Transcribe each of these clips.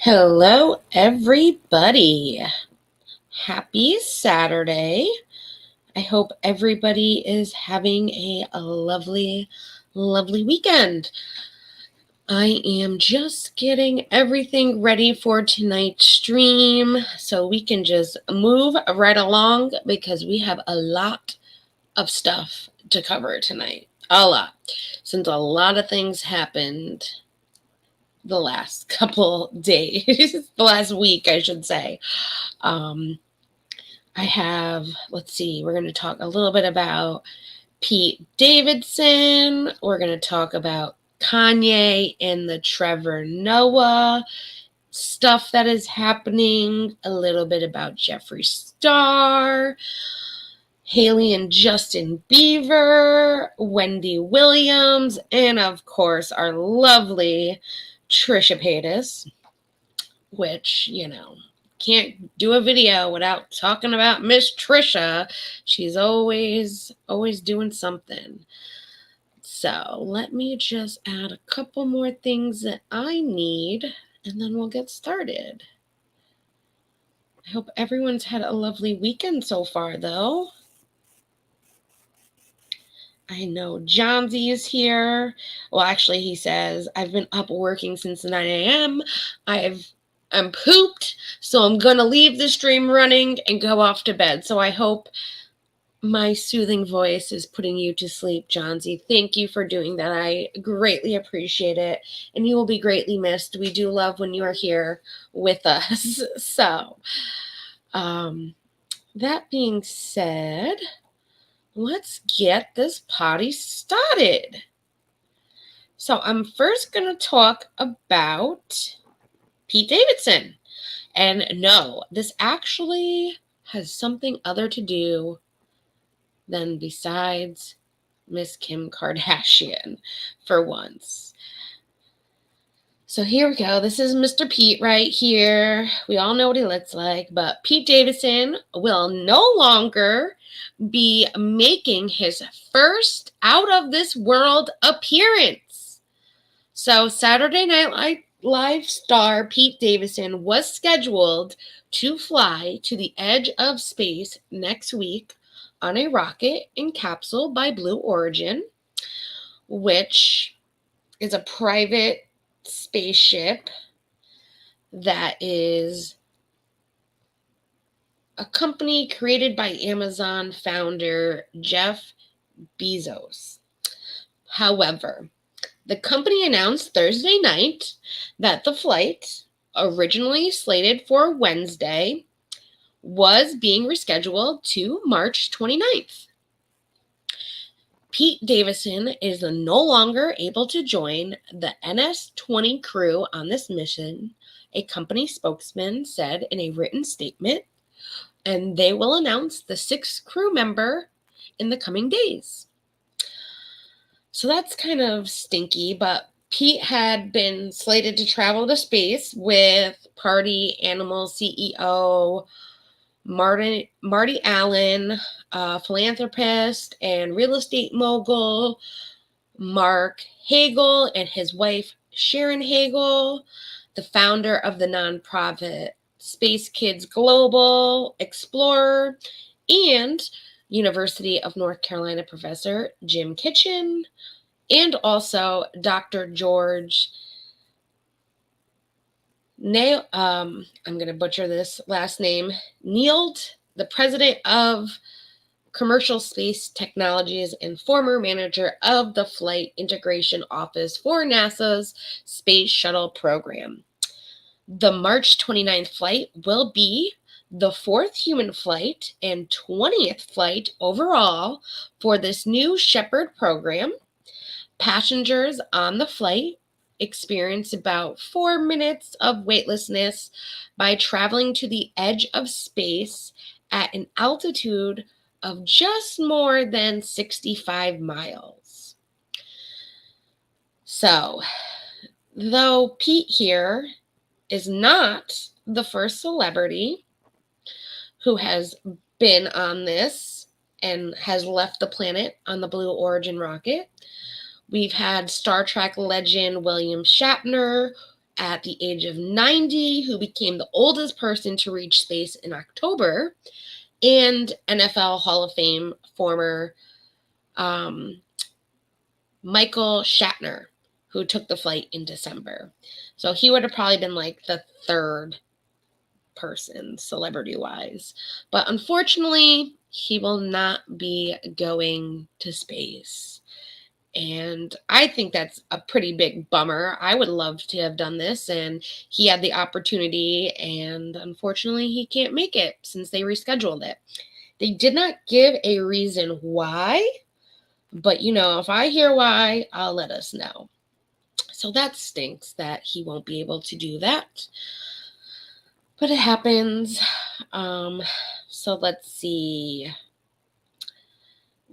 Hello, everybody. Happy Saturday. I hope everybody is having a lovely, lovely weekend. I am just getting everything ready for tonight's stream so we can just move right along because we have a lot of stuff to cover tonight. A lot. Since a lot of things happened the last couple days, the last week, I should say. I have, let's see, we're going to talk a little bit about Pete Davidson. We're going to talk about Kanye and the Trevor Noah stuff that is happening, a little bit about Jeffree Star, Hailey and Justin Bieber, Wendy Williams, and of course our lovely Trisha Paytas, which, can't do a video without talking about Miss Trisha. She's always doing something. So let me just add a couple more things that I need, and then we'll get started. I hope everyone's had a lovely weekend so far, though. I know Johnsy is here. Well, actually, he says, I've been up working since 9 a.m. I'm pooped, so I'm going to leave the stream running and go off to bed. So I hope my soothing voice is putting you to sleep, Johnsy. Thank you for doing that. I greatly appreciate it, and you will be greatly missed. We do love when you are here with us. So, that being said, let's get this party started. So I'm first going to talk about Pete Davidson. And no, this actually has something other to do than besides Miss Kim Kardashian for once. So here we go. This is Mr. Pete right here. We all know what he looks like, but Pete Davidson will no longer be making his first out of this world appearance. So Saturday Night Live star Pete Davidson was scheduled to fly to the edge of space next week on a rocket and capsule by Blue Origin, which is a private spaceship that is a company created by Amazon founder Jeff Bezos. However, the company announced Thursday night that the flight, originally slated for Wednesday, was being rescheduled to March 29th. Pete Davidson is no longer able to join the NS-20 crew on this mission, a company spokesman said in a written statement, and they will announce the sixth crew member in the coming days. So that's kind of stinky, but Pete had been slated to travel to space with Party Animal CEO Marty Allen, philanthropist and real estate mogul Mark Hagel, and his wife Sharon Hagel, the founder of the nonprofit Space Kids Global Explorer, and University of North Carolina professor Jim Kitchen, and also Dr. George I'm going to butcher this last name, Neild, the president of Commercial Space Technologies and former manager of the Flight Integration Office for NASA's Space Shuttle program. The March 29th flight will be the fourth human flight and 20th flight overall for this new Shepard program. Passengers on the flight experience about 4 minutes of weightlessness by traveling to the edge of space at an altitude of just more than 65 miles. So, though Pete here is not the first celebrity who has been on this and has left the planet on the Blue Origin rocket, we've had Star Trek legend William Shatner at the age of 90, who became the oldest person to reach space in October, and NFL Hall of Fame former Michael Shatner, who took the flight in December. So he would have probably been like the third person celebrity-wise. But unfortunately, he will not be going to space. And I think that's a pretty big bummer. I would love to have done this, and he had the opportunity, and unfortunately he can't make it since they rescheduled it. They did not give a reason why, but you know, if I hear why, I'll let us know. So that stinks that he won't be able to do that. But it happens. So let's see.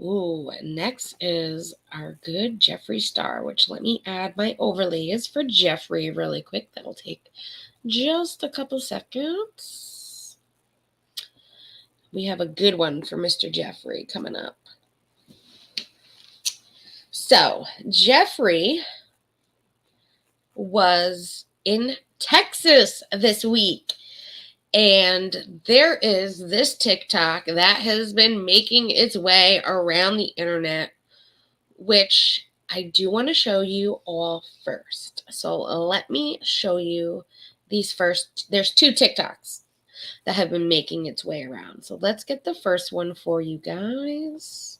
Ooh, next is our good Jeffree Star, which let me add my overlays for Jeffree really quick. That'll take just a couple seconds. We have a good one for Mr. Jeffree coming up. So, Jeffree was in Texas this week. And there is this TikTok that has been making its way around the internet, which I do want to show you all first. So let me show you these first. There's 2 TikToks that have been making its way around. So let's get the first one for you guys.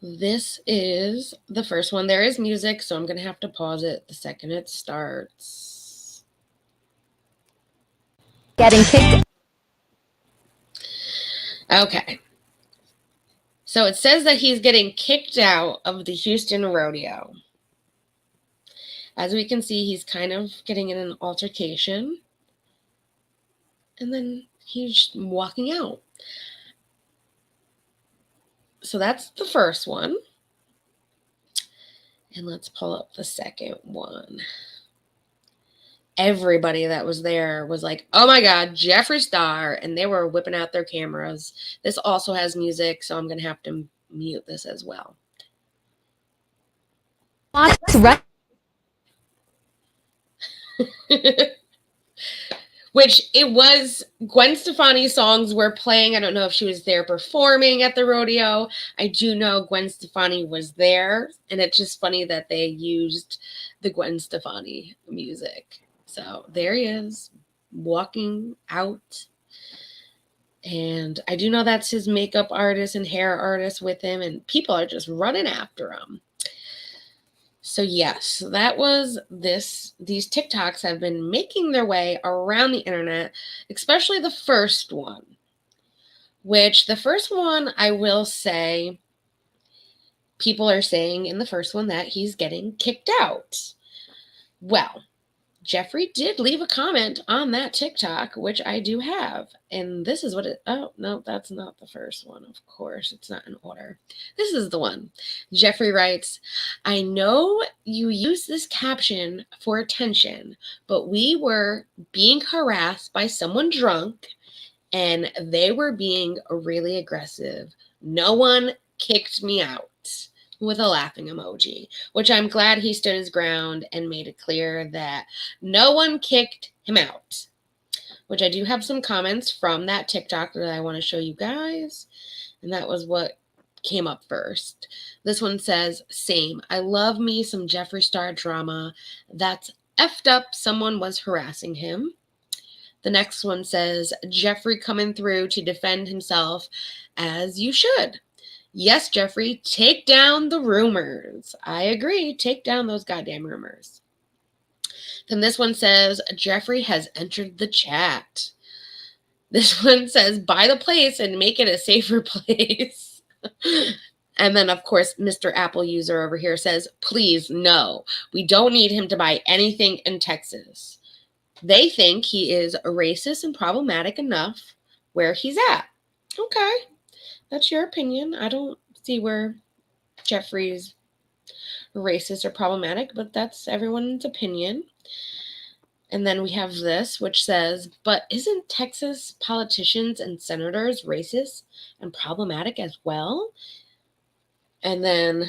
This is the first one. There is music, so I'm going to have to pause it the second it starts. Getting kicked. Okay. So it says that he's getting kicked out of the Houston Rodeo. As we can see, he's kind of getting in an altercation. And then he's walking out. So that's the first one. And let's pull up the second one. Everybody that was there was like, oh my God, Jeffree Star. And they were whipping out their cameras. This also has music, so I'm going to have to mute this as well. Which it was, Gwen Stefani's songs were playing. I don't know if she was there performing at the rodeo. I do know Gwen Stefani was there. And it's just funny that they used the Gwen Stefani music. So there he is, walking out. And I do know that's his makeup artist and hair artist with him. And people are just running after him. So yes, that was this. These TikToks have been making their way around the internet, especially the first one. Which the first one, I will say, people are saying in the first one that he's getting kicked out. Well, Jeffree did leave a comment on that TikTok, which I do have. And this is what it, oh, no, that's not the first one. Of course, it's not in order. This is the one. Jeffree writes, I know you use this caption for attention, but we were being harassed by someone drunk and they were being really aggressive. No one kicked me out. With a laughing emoji, which I'm glad he stood his ground and made it clear that no one kicked him out. Which I do have some comments from that TikTok that I want to show you guys. And that was what came up first. This one says, same. I love me some Jeffree Star drama. That's effed up. Someone was harassing him. The next one says, Jeffree coming through to defend himself as you should. Yes, Jeffree, take down the rumors. I agree. Take down those goddamn rumors. Then this one says, Jeffree has entered the chat. This one says, buy the place and make it a safer place. And then, of course, Mr. Apple user over here says, please, no. We don't need him to buy anything in Texas. They think he is racist and problematic enough where he's at. Okay. That's your opinion. I don't see where Jeffree's racist or problematic, but that's everyone's opinion. And then we have this, which says, but isn't Texas politicians and senators racist and problematic as well? And then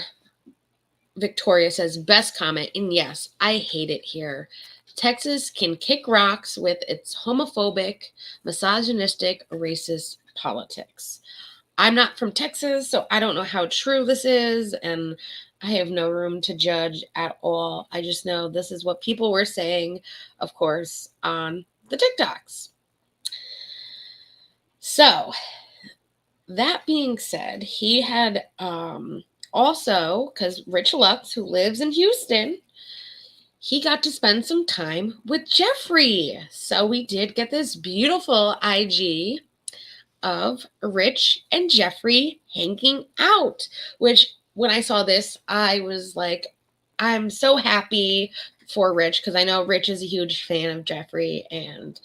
Victoria says, best comment. And yes, I hate it here. Texas can kick rocks with its homophobic, misogynistic, racist politics. I'm not from Texas, so I don't know how true this is, and I have no room to judge at all. I just know this is what people were saying, of course, on the TikToks. So, that being said, he had also, because Rich Lux, who lives in Houston, he got to spend some time with Jeffree. So we did get this beautiful IG of Rich and Jeffree hanging out, which when I saw this, I was like, I'm so happy for Rich, because I know Rich is a huge fan of Jeffree, and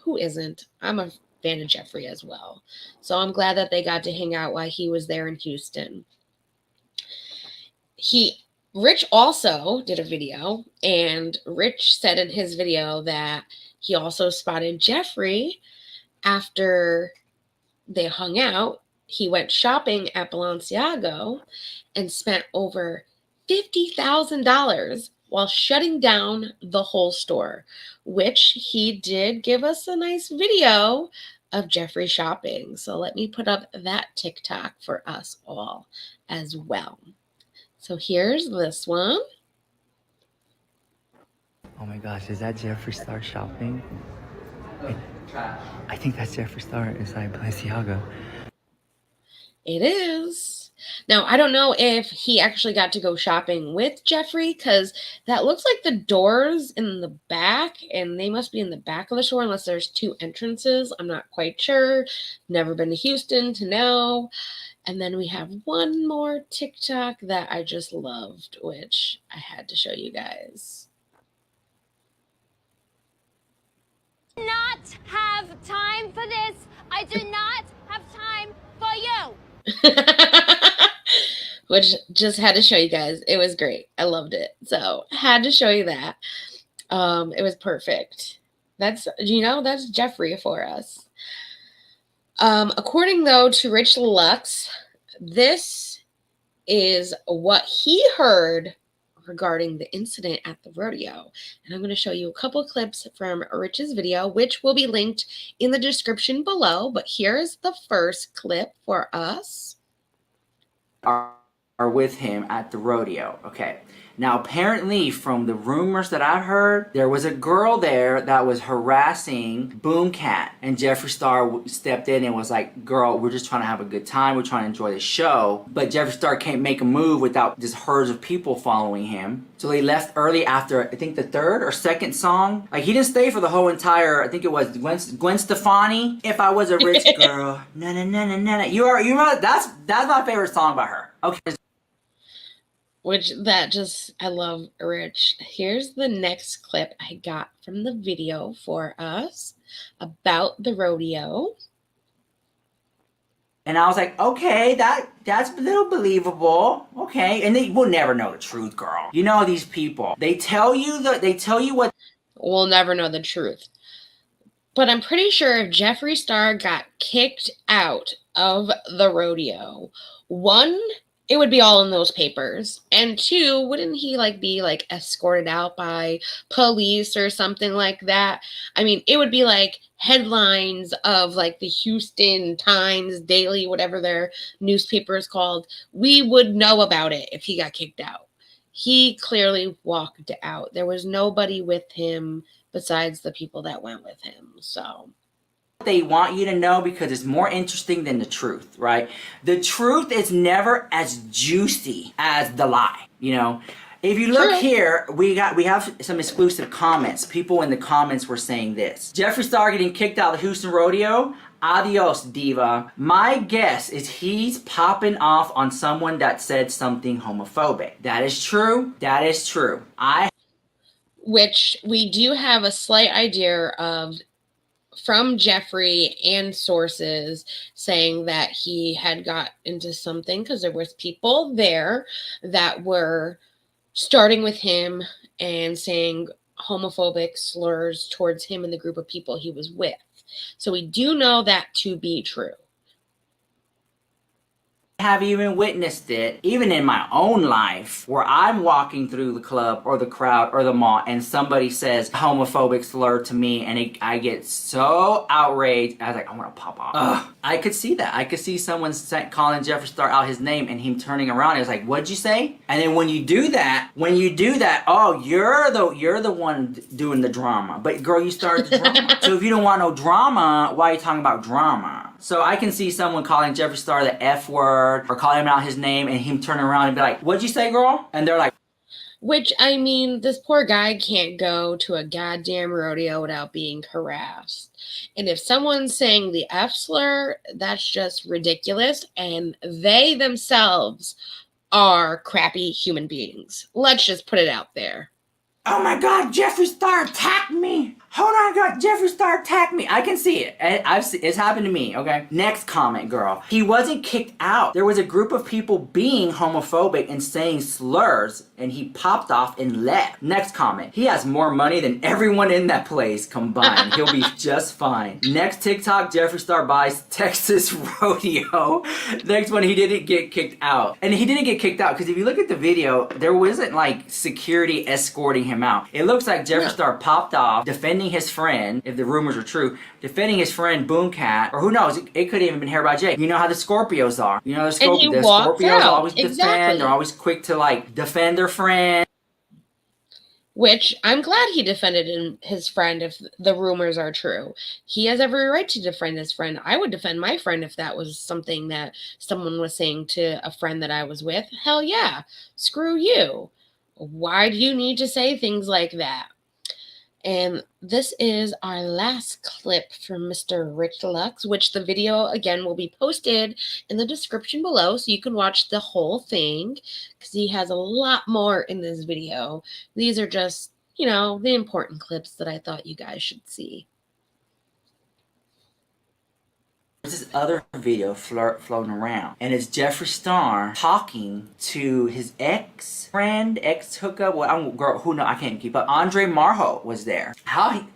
who isn't? I'm a fan of Jeffree as well. So I'm glad that they got to hang out while he was there in Houston. Rich also did a video, and Rich said in his video that he also spotted Jeffree after they hung out. He went shopping at Balenciaga and spent over $50,000 while shutting down the whole store, which he did give us a nice video of Jeffree shopping. So let me put up that TikTok for us all as well. So here's this one. Oh my gosh, is that Jeffree Star shopping? I think that's Jeffree Star inside Balenciaga. It is. Now, I don't know if he actually got to go shopping with Jeffree, because that looks like the doors in the back, and they must be in the back of the store unless there's two entrances. I'm not quite sure. Never been to Houston to know. And then we have one more TikTok that I just loved, which I had to show you guys. Not have time for this. I do not have time for you. Which just had to show you guys. It was great. I loved it. So had to show you that. It was perfect. That's Jeffree for us. According though to Rich Lux, this is what he heard regarding the incident at the rodeo. And I'm going to show you a couple clips from Rich's video, which will be linked in the description below. But here's the first clip for us. Are with him at the rodeo. Okay. Now, apparently, from the rumors that I've heard, there was a girl there that was harassing Boomcat, and Jeffree Star stepped in and was like, girl, we're just trying to have a good time. We're trying to enjoy the show. But Jeffree Star can't make a move without just herds of people following him. So he left early after, I think, the third or second song. Like, he didn't stay for the whole entire, I think it was Gwen Stefani. If I was a rich girl. Na na na na na. You remember, that's my favorite song by her. Okay. Which I love Rich. Here's the next clip I got from the video for us about the rodeo. And I was like, okay, that's a little believable. Okay. And they will never know the truth, girl. You know these people. They tell you what. We'll never know the truth. But I'm pretty sure if Jeffree Star got kicked out of the rodeo, one, it would be all in those papers. And two, wouldn't he be escorted out by police or something like that? I mean, it would be headlines of the Houston Times, Daily, whatever their newspaper is called. We would know about it if he got kicked out. He clearly walked out. There was nobody with him besides the people that went with him. So they want you to know because it's more interesting than the truth, right? The truth is never as juicy as the lie, you know? If you look here, we have some exclusive comments. People in the comments were saying this. Jeffree Star getting kicked out of the Houston rodeo. Adios, diva. My guess is he's popping off on someone that said something homophobic. That is true. That is true. Which we do have a slight idea of from Jeffree and sources saying that he had got into something because there was people there that were starting with him and saying homophobic slurs towards him and the group of people he was with. So we do know that to be true. have even witnessed it, even in my own life, where I'm walking through the club or the crowd or the mall and somebody says homophobic slur to me and I get so outraged. I was like, I want to pop off. Ugh. I could see that. I could see someone calling Jeffree Star out his name and him turning around. He was like, what'd you say? And then when you do that, oh, you're the one doing the drama. But girl, you started the drama. So if you don't want no drama, why are you talking about drama? So I can see someone calling Jeffree Star the F word or calling him out his name and him turning around and be like, what'd you say, girl? And they're like, which, I mean, this poor guy can't go to a goddamn rodeo without being harassed. And if someone's saying the F slur, that's just ridiculous. And they themselves are crappy human beings. Let's just put it out there. oh my God, Jeffree Star attacked me. Hold on, God, Jeffree Star attacked me. I can see it. It's happened to me, okay? Next comment, girl. He wasn't kicked out. There was a group of people being homophobic and saying slurs, and he popped off and left. Next comment. He has more money than everyone in that place combined. He'll be just fine. Next TikTok, Jeffree Star buys Texas Rodeo. Next one, he didn't get kicked out. And he didn't get kicked out because if you look at the video, there wasn't like security escorting him out. It looks like Jeffree Star popped off, defending his friend, if the rumors are true, defending his friend Boomcat, or who knows, it could have even been Hair by Jay. You know how the Scorpios are. You know the Scorpios always defend, they're always quick to like defend their friend. Which I'm glad he defended his friend if the rumors are true. He has every right to defend his friend. I would defend my friend if that was something that someone was saying to a friend that I was with. Hell yeah, screw you. Why do you need to say things like that? And this is our last clip from Mr. Rich Lux, which the video, again, will be posted in the description below so you can watch the whole thing because he has a lot more in this video. These are just, you know, the important clips that I thought you guys should see. There's this other video floating around, and it's Jeffree Star talking to his ex-friend, ex-hookup. Well, girl, who knows? I can't keep up. Andre Marjo was there. How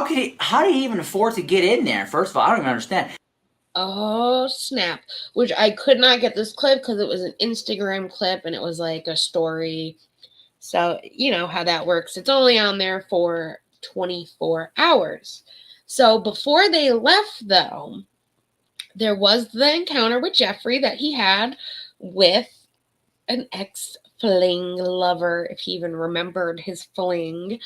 did he even afford to get in there? First of all, I don't even understand. Oh, snap. Which I could not get this clip because it was an Instagram clip, and it was like a story. So, you know how that works. It's only on there for 24 hours. So, before they left, though, there was the encounter with Jeffree that he had with an ex-fling lover, if he even remembered his fling.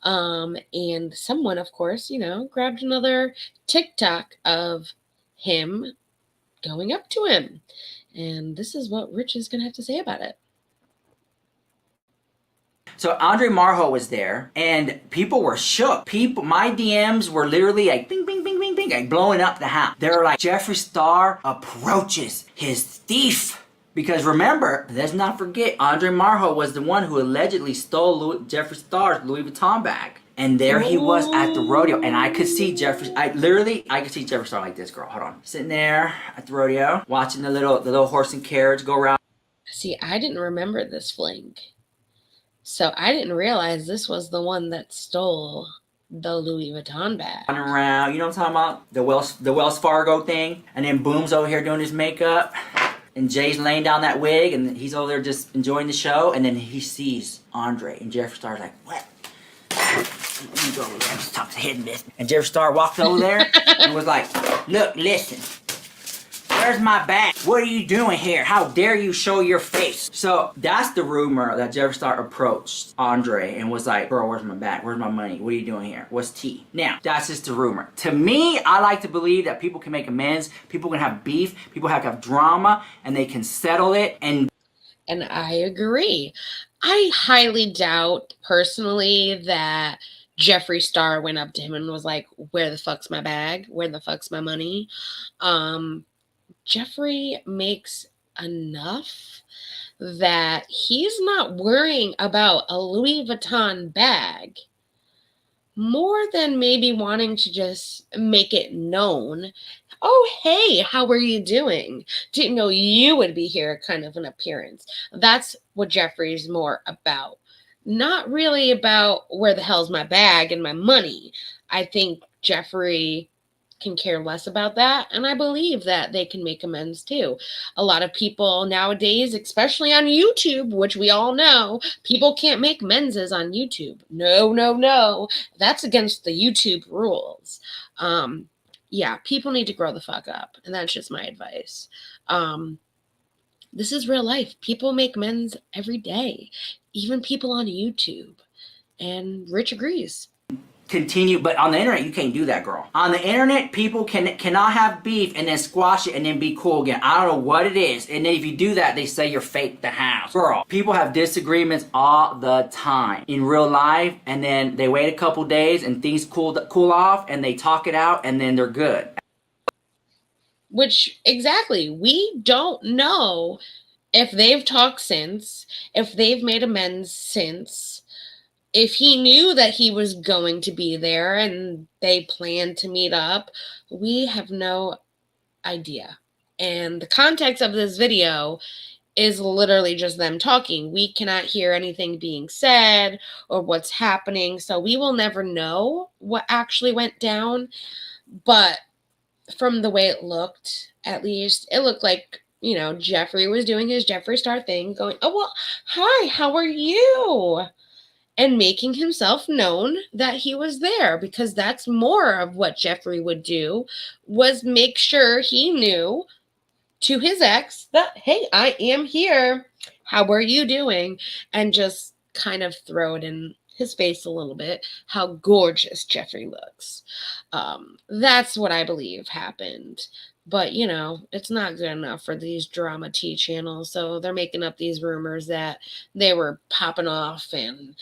And someone, of course, you know, grabbed another TikTok of him going up to him. And this is what Rich is going to have to say about it. So Andre Marjo was there, and people were shook. My DMs were literally like bing, bing, bing, bing, bing, like blowing up the house. They were like, Jeffree Star approaches his thief. Because remember, let's not forget, Andre Marjo was the one who allegedly stole Jeffree Star's Louis Vuitton bag. And there he was at the rodeo, and I could see I could see Jeffree Star like this, girl. Hold on. Sitting there at the rodeo, watching the little horse and carriage go around. See, I didn't remember this fling. So I didn't realize this was the one that stole the Louis Vuitton bag. Around, you know what I'm talking about? The Wells Fargo thing. And then Boom's over here doing his makeup. And Jay's laying down that wig, and he's over there just enjoying the show. And then he sees Andre, and Jeffree Star's like, what? Let me go over there and just talk to hidden business. And Jeffree Star walked over there and was like, look, listen. Where's my bag? What are you doing here? How dare you show your face? So that's the rumor that Jeffree Star approached Andre and was like, bro, where's my bag? Where's my money? What are you doing here? What's tea? Now, that's just the rumor. To me, I like to believe that people can make amends. People can have beef. People have drama, and they can settle it. And I agree. I highly doubt, personally, that Jeffree Star went up to him and was like, where the fuck's my bag? Where the fuck's my money? Jeffree makes enough that he's not worrying about a Louis Vuitton bag more than maybe wanting to just make it known. Oh, hey, how are you doing? Didn't know you would be here, kind of an appearance. That's what Jeffree's more about. Not really about where the hell's my bag and my money. I think Jeffree can care less about that. And I believe that they can make amends too. A lot of people nowadays, especially on YouTube, which we all know, people can't make menses on YouTube. No, no, no. That's against the YouTube rules. Yeah, people need to grow the fuck up. And that's just my advice. This is real life. People make men's every day, even people on YouTube. And Rich agrees. Continue, but on the internet you can't do that, girl. On the internet, people cannot have beef and then squash it and then be cool again. I don't know what it is, and then if you do that, they say you're fake the house. Girl, people have disagreements all the time in real life, and then they wait a couple days and things cool off, and they talk it out, and then they're good. Which, exactly, we don't know if they've talked since, if they've made amends since, if he knew that he was going to be there and they planned to meet up. We have no idea. And the context of this video is literally just them talking. We cannot hear anything being said or what's happening, so we will never know what actually went down. But from the way it looked, at least, it looked like, you know, Jeffree was doing his Jeffree Star thing, going, oh, well, hi, how are you? And making himself known that he was there, because that's more of what Jeffree would do, was make sure he knew to his ex that, hey, I am here. How are you doing? And just kind of throw it in his face a little bit, how gorgeous Jeffree looks. That's what I believe happened. But, you know, it's not good enough for these drama tea channels. So they're making up these rumors that they were popping off and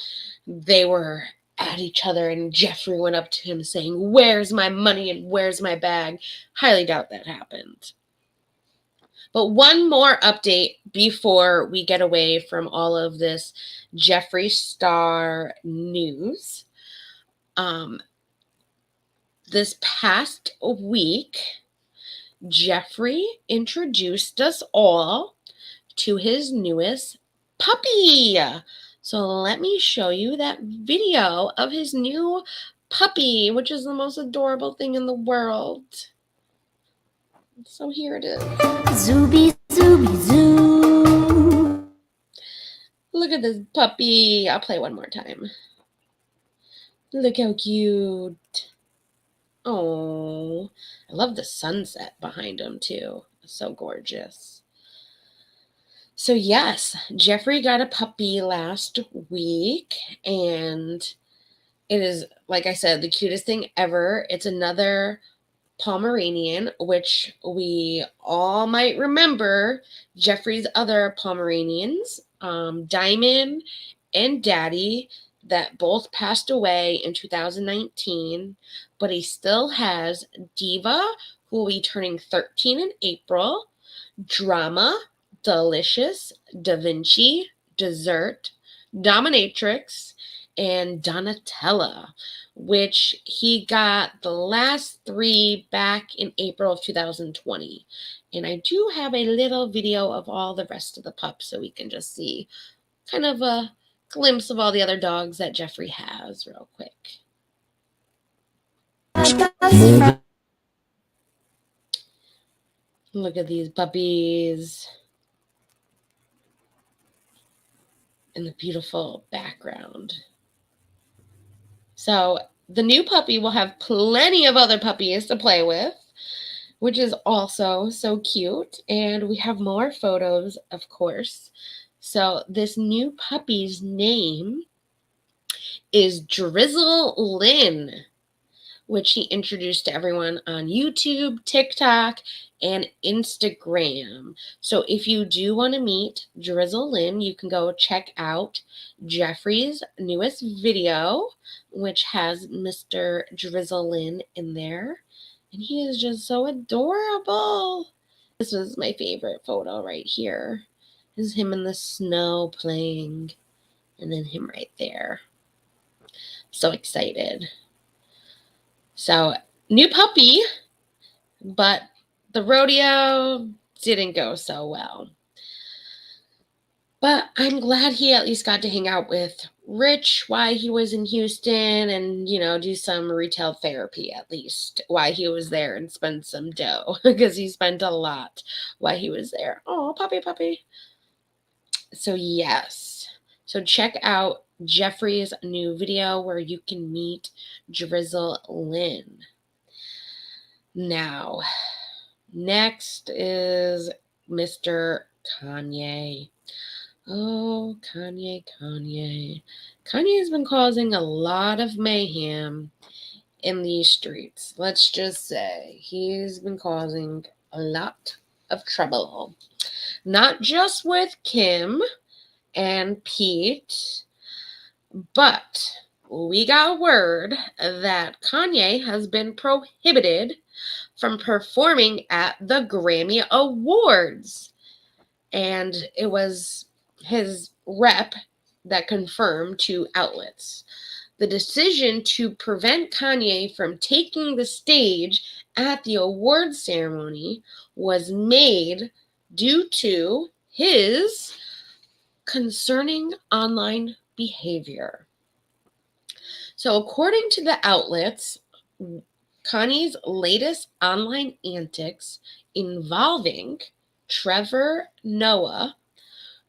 they were at each other and Jeffree went up to him saying, where's my money and where's my bag? Highly doubt that happened. But one more update before we get away from all of this Jeffree Star news. This past week, Jeffree introduced us all to his newest puppy. So let me show you that video of his new puppy, which is the most adorable thing in the world. So here it is. Zooby, zooby, zoo. Look at this puppy. I'll play one more time. Look how cute. Oh, I love the sunset behind him too. It's so gorgeous. So yes, Jeffree got a puppy last week, and it is, like I said, the cutest thing ever. It's another Pomeranian, which we all might remember Jeffree's other Pomeranians, Diamond and Daddy, that both passed away in 2019, but he still has Diva, who will be turning 13 in April, Drama, Delicious, Da Vinci, Dessert, Dominatrix, and Donatella, which he got the last 3 back in April of 2020. And I do have a little video of all the rest of the pups so we can just see kind of a glimpse of all the other dogs that Jeffree has real quick. Look at these puppies. And the beautiful background. So the new puppy will have plenty of other puppies to play with, which is also so cute. And we have more photos, of course. So this new puppy's name is Drizzle Lynn, which he introduced to everyone on YouTube, TikTok, and Instagram. So if you do want to meet Drizzle Lynn, you can go check out Jeffree's newest video, which has Mr. Drizzle Lynn in there. And he is just so adorable. This was my favorite photo right here. This is him in the snow playing. And then him right there. So excited. So, new puppy, but the rodeo didn't go so well. But I'm glad he at least got to hang out with Rich while he was in Houston and, do some retail therapy at least while he was there and spend some dough because he spent a lot while he was there. Oh, puppy. So, yes. So, check out Jeffree's new video where you can meet Drizzle Lynn. Now, next is Mr. Kanye. Oh, Kanye. Kanye has been causing a lot of mayhem in these streets. Let's just say he's been causing a lot of trouble. Not just with Kim and Pete, but we got word that Kanye has been prohibited from performing at the Grammy Awards. And it was his rep that confirmed to outlets. The decision to prevent Kanye from taking the stage at the awards ceremony was made due to his concerning online behavior. So, according to the outlets, Kanye's latest online antics involving Trevor Noah,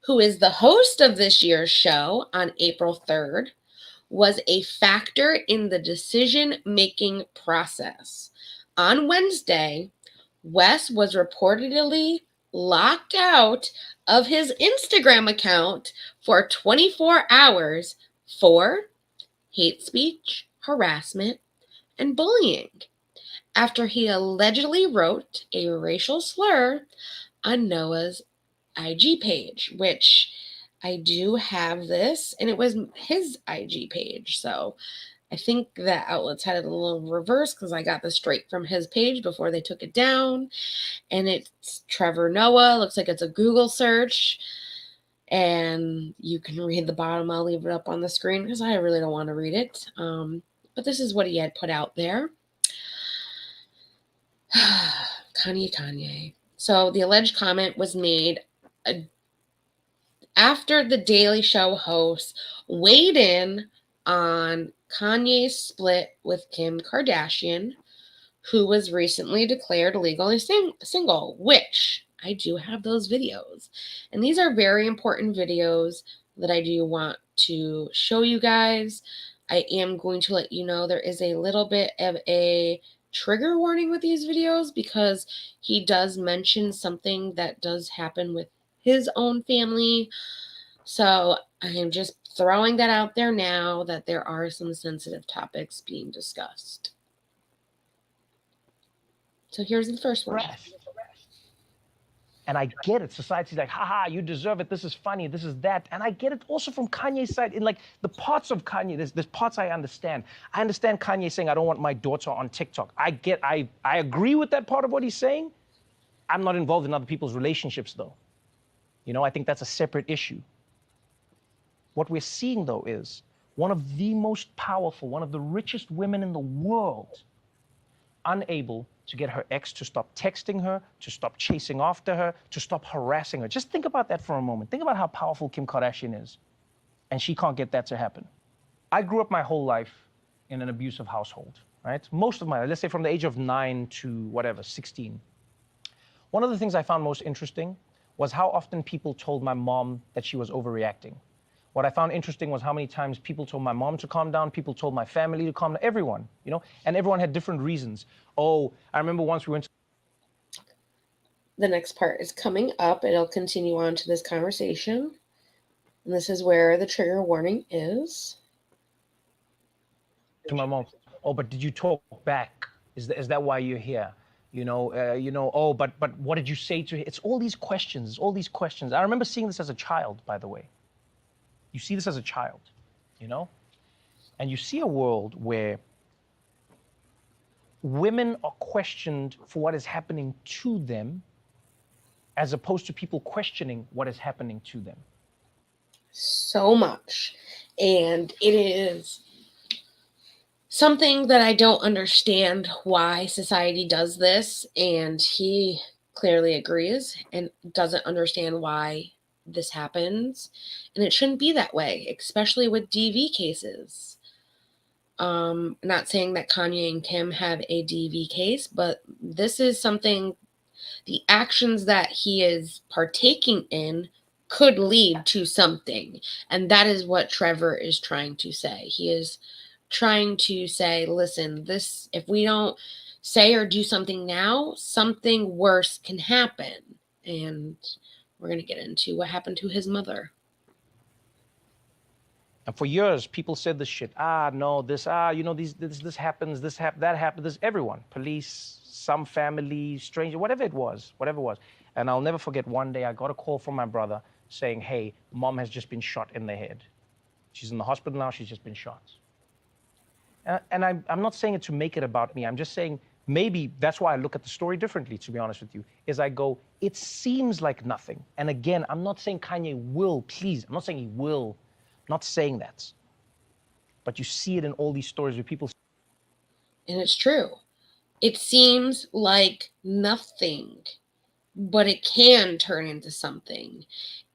who is the host of this year's show on April 3rd, was a factor in the decision-making process. On Wednesday, West was reportedly locked out of his Instagram account for 24 hours for hate speech, harassment, and bullying after he allegedly wrote a racial slur on Noah's IG page, which I do have this, and it was his IG page. So I think the outlets had it a little reverse because I got this straight from his page before they took it down. And it's Trevor Noah. Looks like it's a Google search. And you can read the bottom. I'll leave it up on the screen because I really don't want to read it. But this is what he had put out there. Kanye. So the alleged comment was made after the Daily Show host weighed in on Kanye's split with Kim Kardashian, who was recently declared legally single, which I do have those videos. And these are very important videos that I do want to show you guys. I am going to let you know there is a little bit of a trigger warning with these videos because he does mention something that does happen with his own family. So I am just throwing that out there now that there are some sensitive topics being discussed. So here's the first one. And I get it. Society's like, haha, you deserve it. This is funny. This is that. And I get it also from Kanye's side. In like the parts of Kanye, there's parts I understand. I understand Kanye saying, I don't want my daughter on TikTok. I agree with that part of what he's saying. I'm not involved in other people's relationships, though. I think that's a separate issue. What we're seeing, though, is one of the most powerful, one of the richest women in the world, unable to get her ex to stop texting her, to stop chasing after her, to stop harassing her. Just think about that for a moment. Think about how powerful Kim Kardashian is, and she can't get that to happen. I grew up my whole life in an abusive household, right? Most of my life, let's say from the age of 9 to 16. One of the things I found most interesting was how often people told my mom that she was overreacting. What I found interesting was how many times people told my mom to calm down, people told my family to calm down, everyone, and everyone had different reasons. Oh, I remember once we went to... The next part is coming up. It'll continue on to this conversation. And this is where the trigger warning is. To my mom, oh, but did you talk back? Is that why you're here? Oh, but what did you say to him? It's all these questions, I remember seeing this as a child, by the way. You see this as a child, and you see a world where women are questioned for what is happening to them as opposed to people questioning what is happening to them. So much. And it is something that I don't understand why society does this. And he clearly agrees and doesn't understand why this happens, and it shouldn't be that way, especially with DV cases. Not saying that Kanye and Kim have a DV case, but this is something, the actions that he is partaking in could lead to something. And that is what Trevor is trying to say. He is trying to say, listen, this, if we don't say or do something now, something worse can happen. And we're going to get into what happened to his mother. And for years, people said this shit. No, this happens, that happens. This everyone, police, some family, stranger, whatever it was. And I'll never forget one day I got a call from my brother saying, hey, mom has just been shot in the head. She's in the hospital now, she's just been shot. And I'm not saying it to make it about me. I'm just saying maybe that's why I look at the story differently, to be honest with you, is I go, it seems like nothing. And again, I'm not saying Kanye will, please, I'm not saying he will. Not saying that, but you see it in all these stories where people. And it's true. It seems like nothing, but it can turn into something.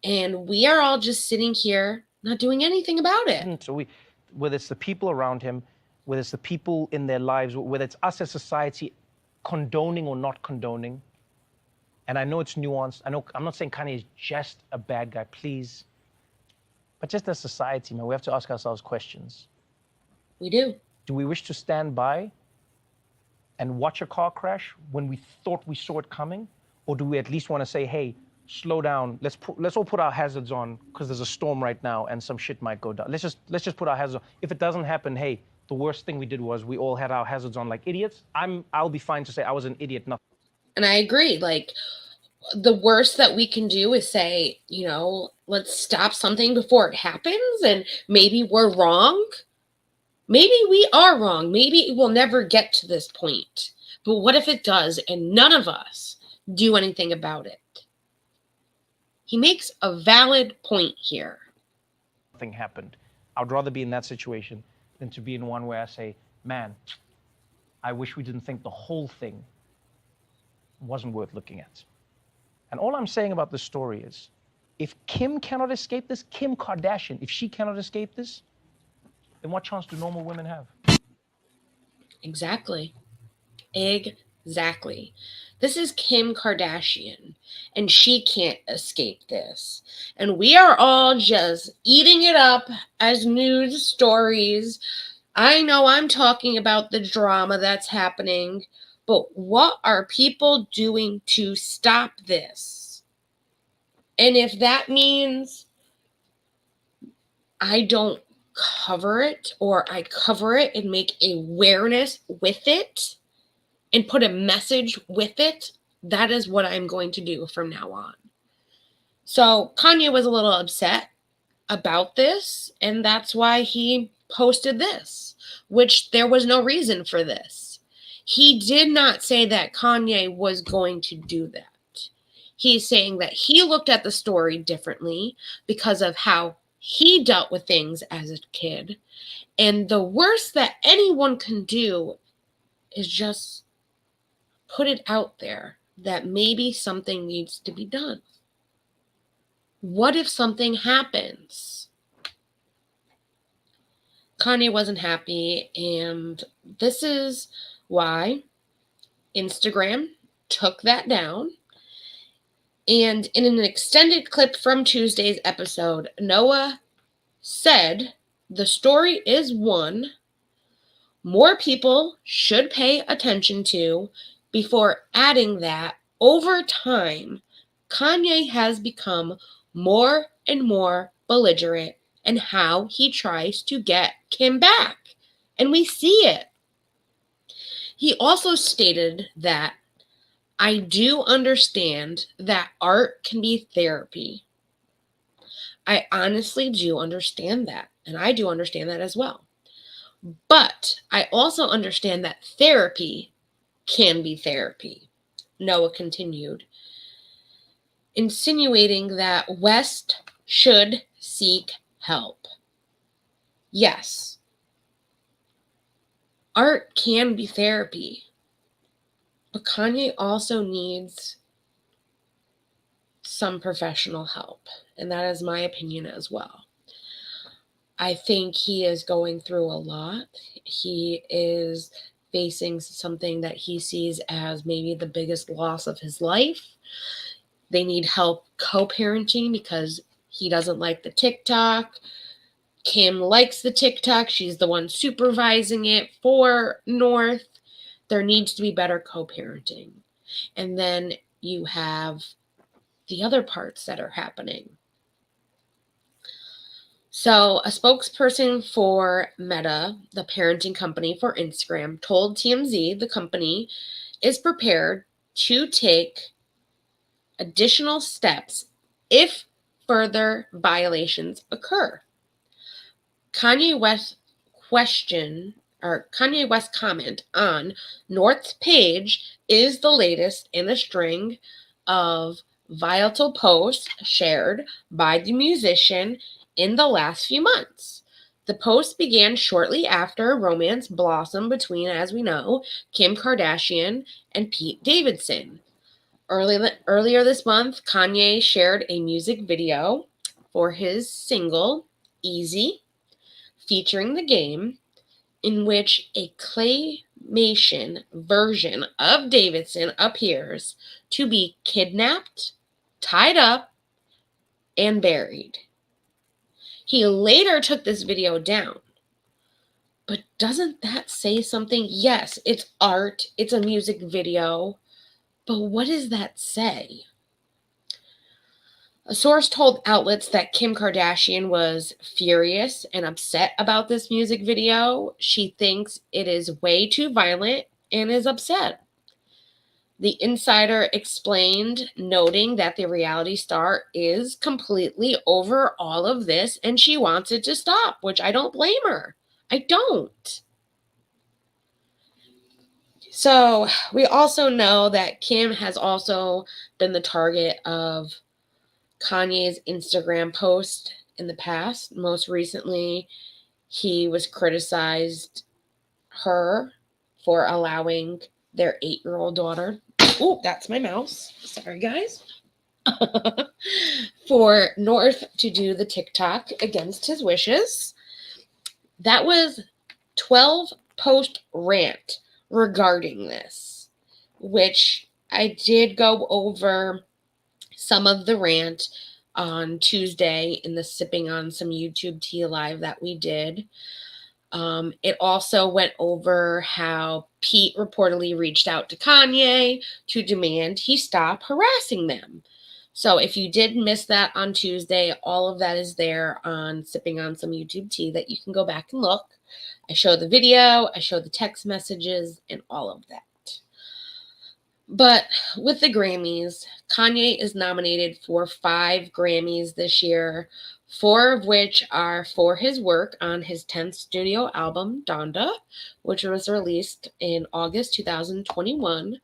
And we are all just sitting here not doing anything about it. So whether it's the people around him, whether it's the people in their lives, whether it's us as society condoning or not condoning. And I know it's nuanced. I know I'm not saying Kanye is just a bad guy, please. But just as society, man, we have to ask ourselves questions. We do. Do we wish to stand by and watch a car crash when we thought we saw it coming? Or do we at least want to say, hey, slow down, let's all put our hazards on because there's a storm right now and some shit might go down. Let's just put our hazards on. If it doesn't happen, hey, the worst thing we did was we all had our hazards on like idiots. I'll be fine to say I was an idiot. Nothing. And I agree. Like, the worst that we can do is say, you know, let's stop something before it happens, and maybe we're wrong. Maybe we are wrong. Maybe it will never get to this point. But what if it does and none of us do anything about it? He makes a valid point here. Nothing happened. I'd rather be in that situation than to be in one where I say, man, I wish we didn't think the whole thing wasn't worth looking at. And all I'm saying about this story is, if Kim cannot escape this, Kim Kardashian, if she cannot escape this, then what chance do normal women have? Exactly. Exactly. This is Kim Kardashian, and she can't escape this. And we are all just eating it up as news stories. I know I'm talking about the drama that's happening, but what are people doing to stop this? And if that means I don't cover it, or I cover it and make awareness with it and put a message with it, that is what I'm going to do from now on. So Kanye was a little upset about this, and that's why he posted this, which there was no reason for this. He did not say that Kanye was going to do that. He's saying that he looked at the story differently because of how he dealt with things as a kid. And the worst that anyone can do is just put it out there that maybe something needs to be done. What if something happens? Kanye wasn't happy, and this is why Instagram took that down. And in an extended clip from Tuesday's episode, Noah said the story is one more people should pay attention to, before adding that over time, Kanye has become more and more belligerent in how he tries to get Kim back. And we see it. He also stated that I do understand that art can be therapy. I honestly do understand that. And I do understand that as well. But I also understand that therapy can be therapy, Noah continued, insinuating that West should seek help. Yes, art can be therapy, but Kanye also needs some professional help, and that is my opinion as well. I think he is going through a lot. He is facing something that he sees as maybe the biggest loss of his life. They need help co-parenting because he doesn't like the TikTok. Kim likes the TikTok. She's the one supervising it for North. There needs to be better co-parenting. And then you have the other parts that are happening. So a spokesperson for Meta, the parenting company for Instagram, told TMZ the company is prepared to take additional steps if further violations occur. Kanye West's comment on North's page is the latest in a string of volatile posts shared by the musician in the last few months. The post began shortly after a romance blossomed between, as we know, Kim Kardashian and Pete Davidson. Earlier this month, Kanye shared a music video for his single, Easy, featuring the game, in which a claymation version of Davidson appears to be kidnapped, tied up, and buried. He later took this video down. But doesn't that say something? Yes, it's art, it's a music video, but what does that say? A source told outlets that Kim Kardashian was furious and upset about this music video. She thinks it is way too violent and is upset. The insider explained, noting that the reality star is completely over all of this and she wants it to stop, which I don't blame her. I don't. So we also know that Kim has also been the target of Kanye's Instagram post in the past. Most recently, he was criticized her for allowing their 8-year-old daughter, oh, that's my mouse, sorry guys, for North to do the TikTok against his wishes. That was 12 post rant regarding this, which I did go over some of the rant on Tuesday in the Sipping on Some YouTube Tea Live that we did. It also went over how Pete reportedly reached out to Kanye to demand he stop harassing them. So if you did miss that on Tuesday, all of that is there on Sipping on Some YouTube Tea that you can go back and look. I show the video, I show the text messages, and all of that. But with the Grammys, Kanye is nominated for 5 Grammys this year, 4 of which are for his work on his 10th studio album, Donda, which was released in August 2021.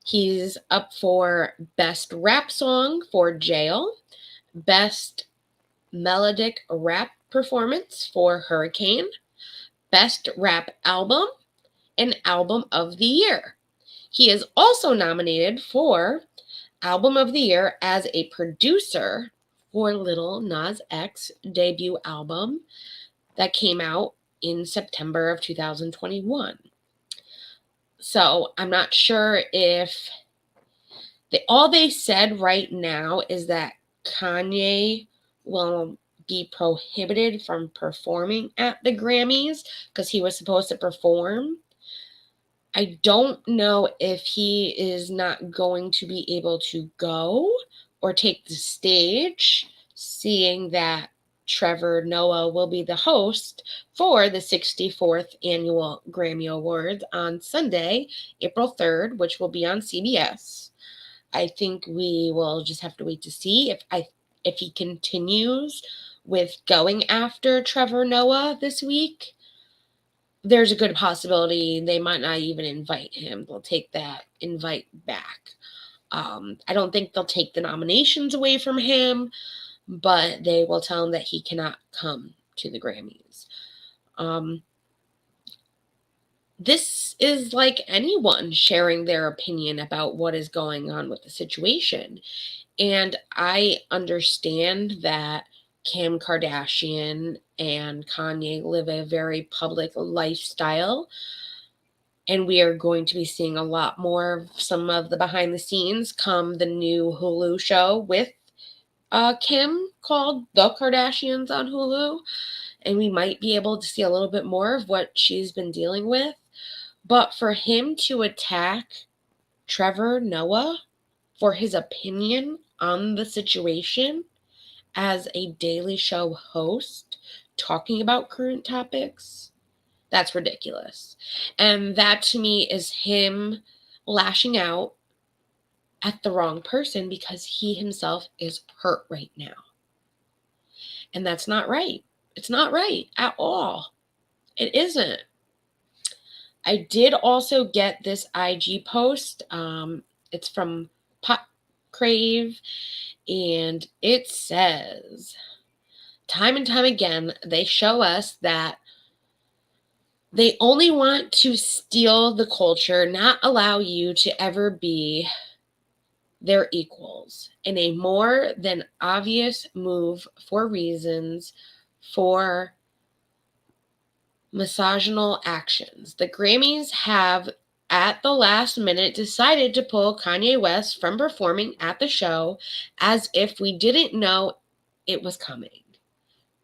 He's up for Best Rap Song for Jail, Best Melodic Rap Performance for Hurricane, Best Rap Album, and Album of the Year. He is also nominated for Album of the Year as a producer for Lil Nas X's debut album that came out in September of 2021. So I'm not sure if all they said right now is that Kanye will be prohibited from performing at the Grammys because he was supposed to perform. I don't know if he is not going to be able to go or take the stage, seeing that Trevor Noah will be the host for the 64th Annual Grammy Awards on Sunday, April 3rd, which will be on CBS. I think we will just have to wait to see if he continues with going after Trevor Noah this week. There's a good possibility they might not even invite him. They'll take that invite back. I don't think they'll take the nominations away from him, but they will tell him that he cannot come to the Grammys. This is like anyone sharing their opinion about what is going on with the situation. And I understand that Kim Kardashian and Kanye live a very public lifestyle. And we are going to be seeing a lot more of some of the behind the scenes come the new Hulu show with Kim called The Kardashians on Hulu. And we might be able to see a little bit more of what she's been dealing with. But for him to attack Trevor Noah for his opinion on the situation as a Daily Show host talking about current topics, that's ridiculous. And that to me is him lashing out at the wrong person because he himself is hurt right now. And that's not right. It's not right at all. It isn't. I did also get this IG post. It's from Pop Crave, and it says, time and time again, they show us that they only want to steal the culture, not allow you to ever be their equals, in a more than obvious move for reasons for misogynal actions. The Grammys have, at the last minute, decided to pull Kanye West from performing at the show as if we didn't know it was coming.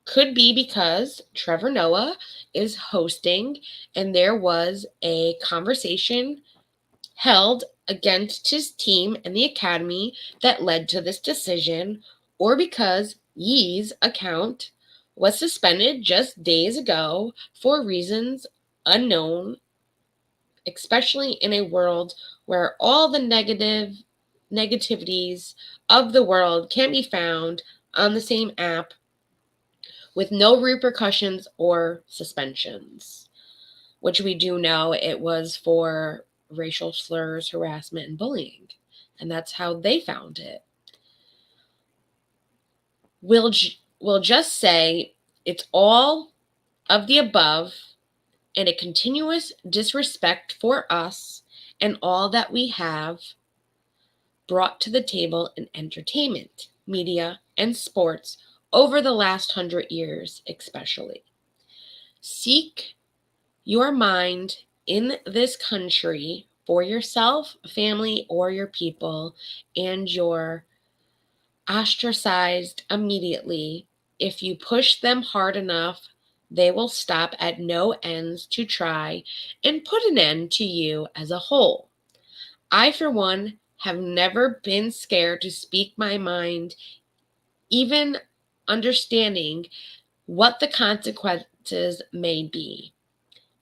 Could be because Trevor Noah is hosting and there was a conversation held against his team and the Academy that led to this decision, or because Ye's account was suspended just days ago for reasons unknown, especially in a world where all the negativities of the world can be found on the same app with no repercussions or suspensions, which we do know it was for racial slurs, harassment, and bullying. And that's how they found it. We'll just say it's all of the above and a continuous disrespect for us and all that we have brought to the table in entertainment, media, and sports over the last 100 years especially. Seek your mind in this country for yourself, family, or your people, and you're ostracized immediately. If you push them hard enough, they will stop at no ends to try and put an end to you as a whole. I, for one, have never been scared to speak my mind, even understanding what the consequences may be.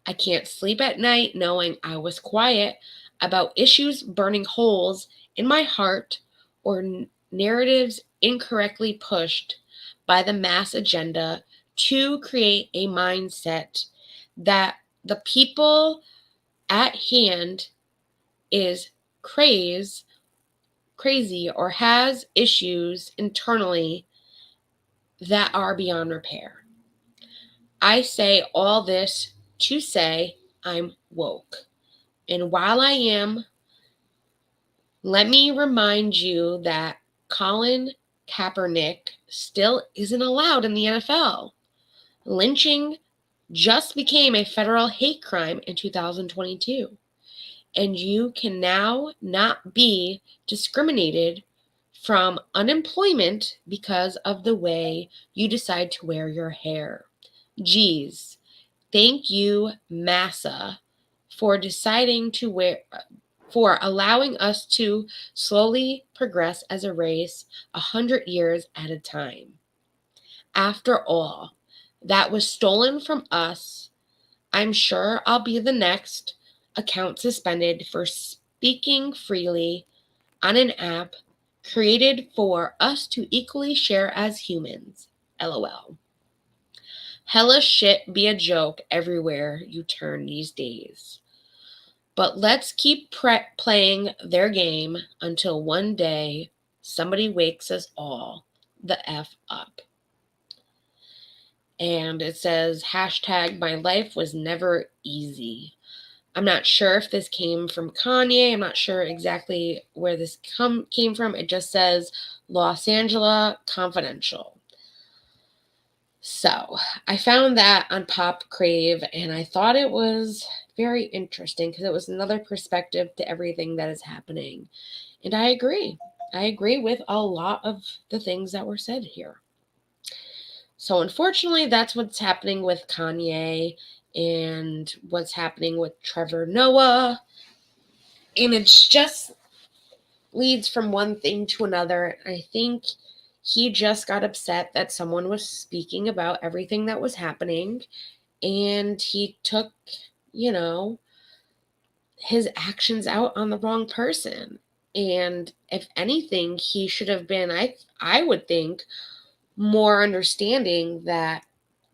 I can't sleep at night knowing I was quiet about issues burning holes in my heart or narratives incorrectly pushed by the mass agenda to create a mindset that the people at hand is crazy or has issues internally that are beyond repair. I say all this to say I'm woke. And while I am, let me remind you that Colin Kaepernick still isn't allowed in the NFL. Lynching just became a federal hate crime in 2022. And you can now not be discriminated from unemployment because of the way you decide to wear your hair. Geez, thank you, Massa, for deciding to for allowing us to slowly progress as a race 100 years at a time. After all, that was stolen from us. I'm sure I'll be the next account suspended for speaking freely on an app created for us to equally share as humans. LOL. Hella shit be a joke everywhere you turn these days. But let's keep playing their game until one day somebody wakes us all the F up. And it says, hashtag, my life was never easy. I'm not sure if this came from Kanye. I'm not sure exactly where this came from. It just says Los Angeles Confidential. So I found that on Pop Crave, and I thought it was very interesting because it was another perspective to everything that is happening. And I agree. I agree with a lot of the things that were said here. So unfortunately, that's what's happening with Kanye and what's happening with Trevor Noah. And it's just leads from one thing to another. I think he just got upset that someone was speaking about everything that was happening, and he took, his actions out on the wrong person. And if anything, he should have been, I would think, more understanding that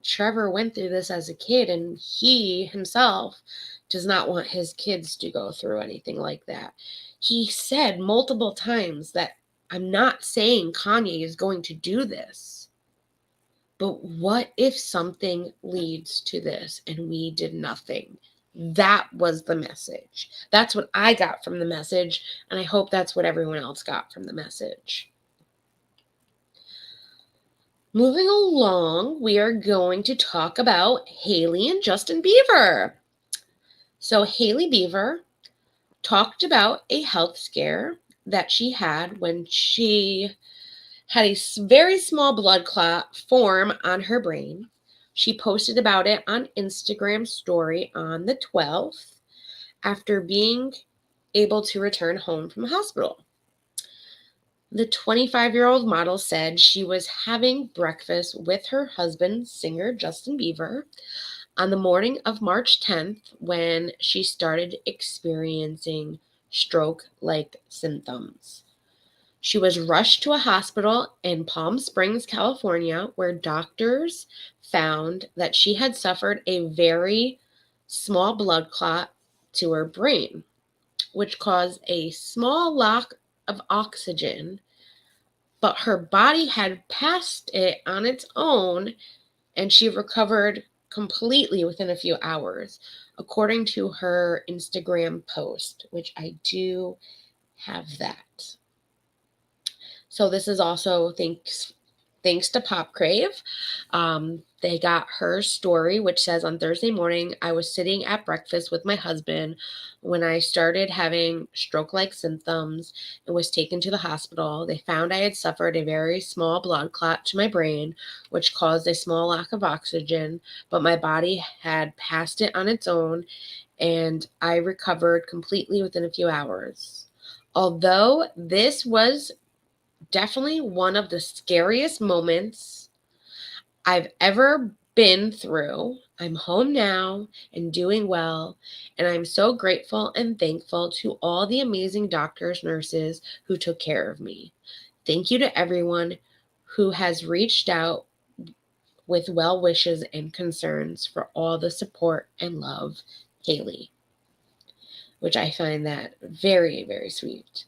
Trevor went through this as a kid, and he himself does not want his kids to go through anything like that. He said multiple times that I'm not saying Kanye is going to do this, but what if something leads to this and we did nothing? That was the message. That's what I got from the message, and I hope that's what everyone else got from the message. Moving along, we are going to talk about Hailey and Justin Bieber. So Hailey Bieber talked about a health scare that she had when she had a very small blood clot form on her brain. She posted about it on Instagram story on the 12th after being able to return home from the hospital. The 25-year-old model said she was having breakfast with her husband, singer Justin Bieber, on the morning of March 10th when she started experiencing stroke-like symptoms. She was rushed to a hospital in Palm Springs, California, where doctors found that she had suffered a very small blood clot to her brain, which caused a small lack of oxygen, but her body had passed it on its own, and she recovered completely within a few hours, according to her Instagram post, which I do have that. So this is also thanks to Pop Crave. They got her story, which says, on Thursday morning, I was sitting at breakfast with my husband when I started having stroke-like symptoms and was taken to the hospital. They found I had suffered a very small blood clot to my brain, which caused a small lack of oxygen, but my body had passed it on its own, and I recovered completely within a few hours. Although this was definitely one of the scariest moments I've ever been through, I'm home now and doing well, and I'm so grateful and thankful to all the amazing doctors, nurses who took care of me. Thank you to everyone who has reached out with well wishes and concerns for all the support and love, Hailey. Which I find that very, very sweet.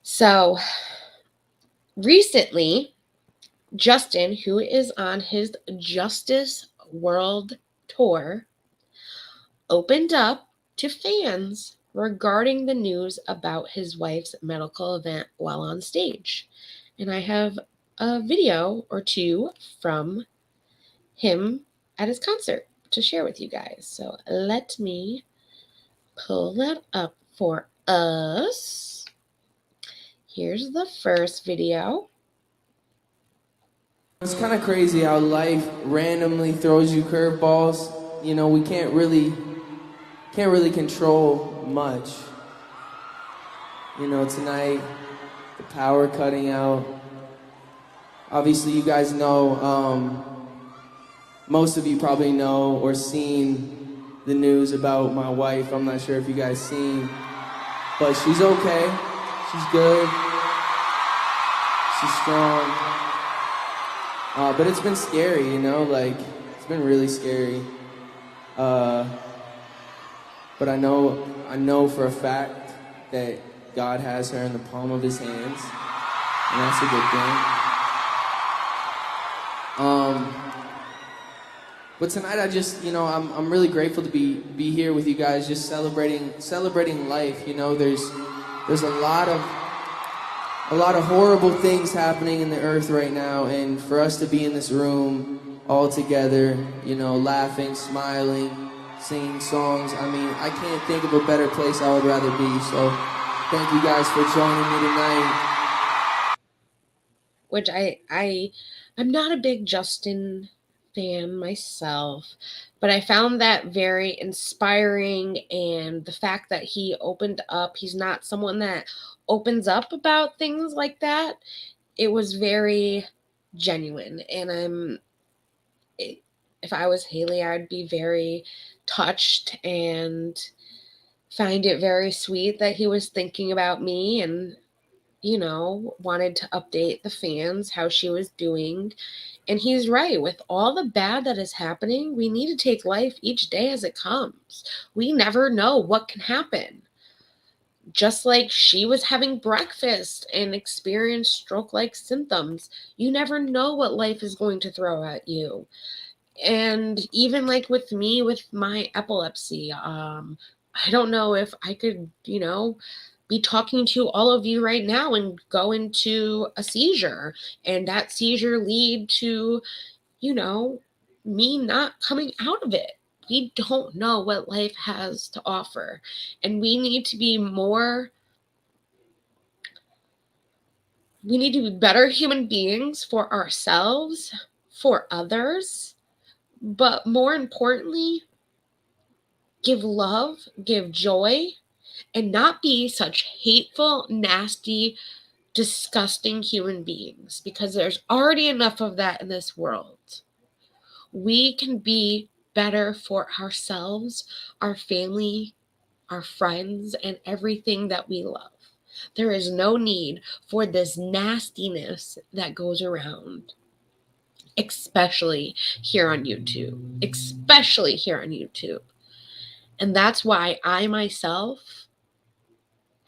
So recently, Justin, who is on his Justice World Tour, opened up to fans regarding the news about his wife's medical event while on stage. And I have a video or two from him at his concert to share with you guys. So let me pull that up for us. Here's the first video. It's kind of crazy how life randomly throws you curveballs. You know, we can't really control much. You know, tonight, the power cutting out. Obviously, you guys know, most of you probably know or seen the news about my wife. I'm not sure if you guys seen, but she's okay. She's good. She's strong. But it's been scary, you know, like, it's been really scary. But I know for a fact that God has her in the palm of his hands, and that's a good thing. But tonight I just, you know, I'm really grateful to be here with you guys, just celebrating life. You know, there's a lot of horrible things happening in the earth right now, and for us to be in this room all together, you know, laughing, smiling, singing songs. I mean, I can't think of a better place I would rather be. So thank you guys for joining me tonight. Which I'm not a big Justin fan myself, but I found that very inspiring, and the fact that he opened up, he's not someone that opens up about things like that. It was very genuine, and if I was Hailey, I'd be very touched and find it very sweet that he was thinking about me and, you know, wanted to update the fans how she was doing. And he's right. With all the bad that is happening, we need to take life each day as it comes. We never know what can happen. Just like she was having breakfast and experienced stroke-like symptoms, you never know what life is going to throw at you. And even like with me, with my epilepsy, I don't know if I could, you know, be talking to all of you right now and go into a seizure, and that seizure lead to, you know, me not coming out of it. We don't know what life has to offer, and we need to be better human beings for ourselves, for others, but more importantly, give love, give joy, and not be such hateful, nasty, disgusting human beings, because there's already enough of that in this world. We can be better for ourselves, our family, our friends, and everything that we love. There is no need for this nastiness that goes around, especially here on YouTube. And that's why I myself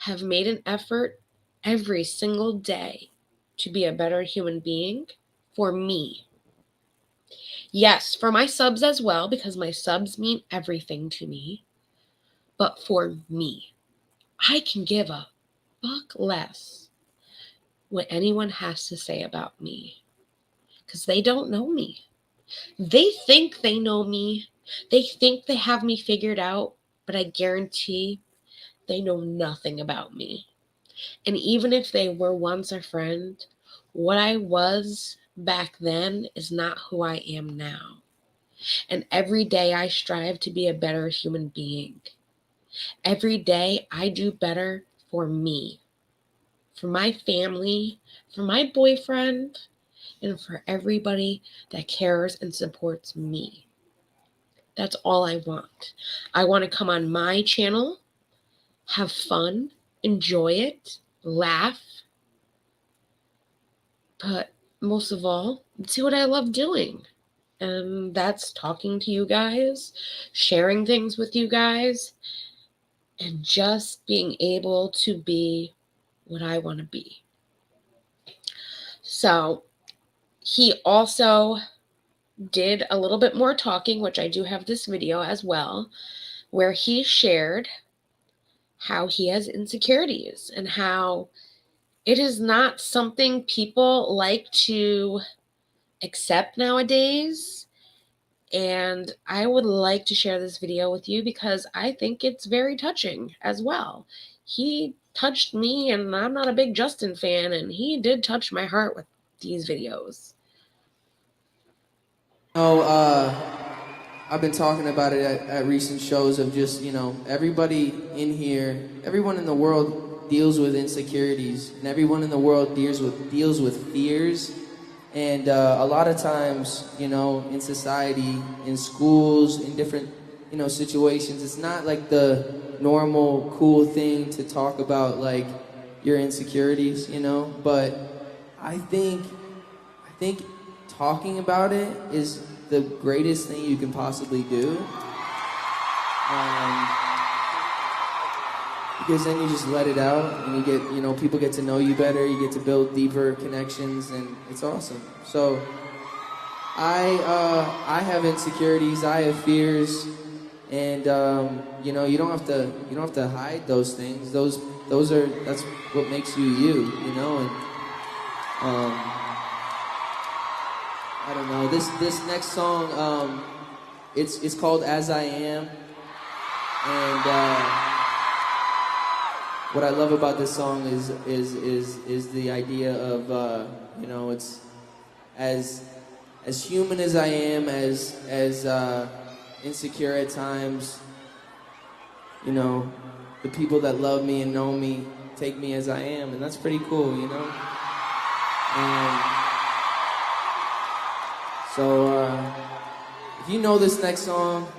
have made an effort every single day to be a better human being for me. Yes, for my subs as well, because my subs mean everything to me. But for me, I can give a fuck less what anyone has to say about me, because they don't know me. They think they know me. They think they have me figured out, but I guarantee they know nothing about me. And even if they were once a friend, what I was back then is not who I am now. And every day I strive to be a better human being. Every day I do better for me, for my family, for my boyfriend, and for everybody that cares and supports me. That's all I want. I want to come on my channel, have fun, enjoy it, laugh, but most of all, do what I love doing. And that's talking to you guys, sharing things with you guys, and just being able to be what I want to be. So he also did a little bit more talking, which I do have this video as well, where he shared how he has insecurities and how it is not something people like to accept nowadays. And I would like to share this video with you because I think it's very touching as well. He touched me, and I'm not a big Justin fan, and he did touch my heart with these videos. I've been talking about it at recent shows of just, you know, everybody in here, everyone in the world deals with insecurities, and everyone in the world deals with fears. And a lot of times, you know, in society, in schools, in different, you know, situations, it's not like the normal cool thing to talk about, like, your insecurities, you know. But I think talking about it is the greatest thing you can possibly do. Because then you just let it out, and you get, you know, people get to know you better, you get to build deeper connections, and it's awesome. So I have insecurities. I have fears, and you know, you don't have to hide those things. That's what makes you you. You know, and I don't know. This next song, it's called "As I Am," and what I love about this song is the idea of you know, it's as human as I am, as insecure at times, you know, the people that love me and know me take me as I am, and that's pretty cool, you know? And so, if you know this next song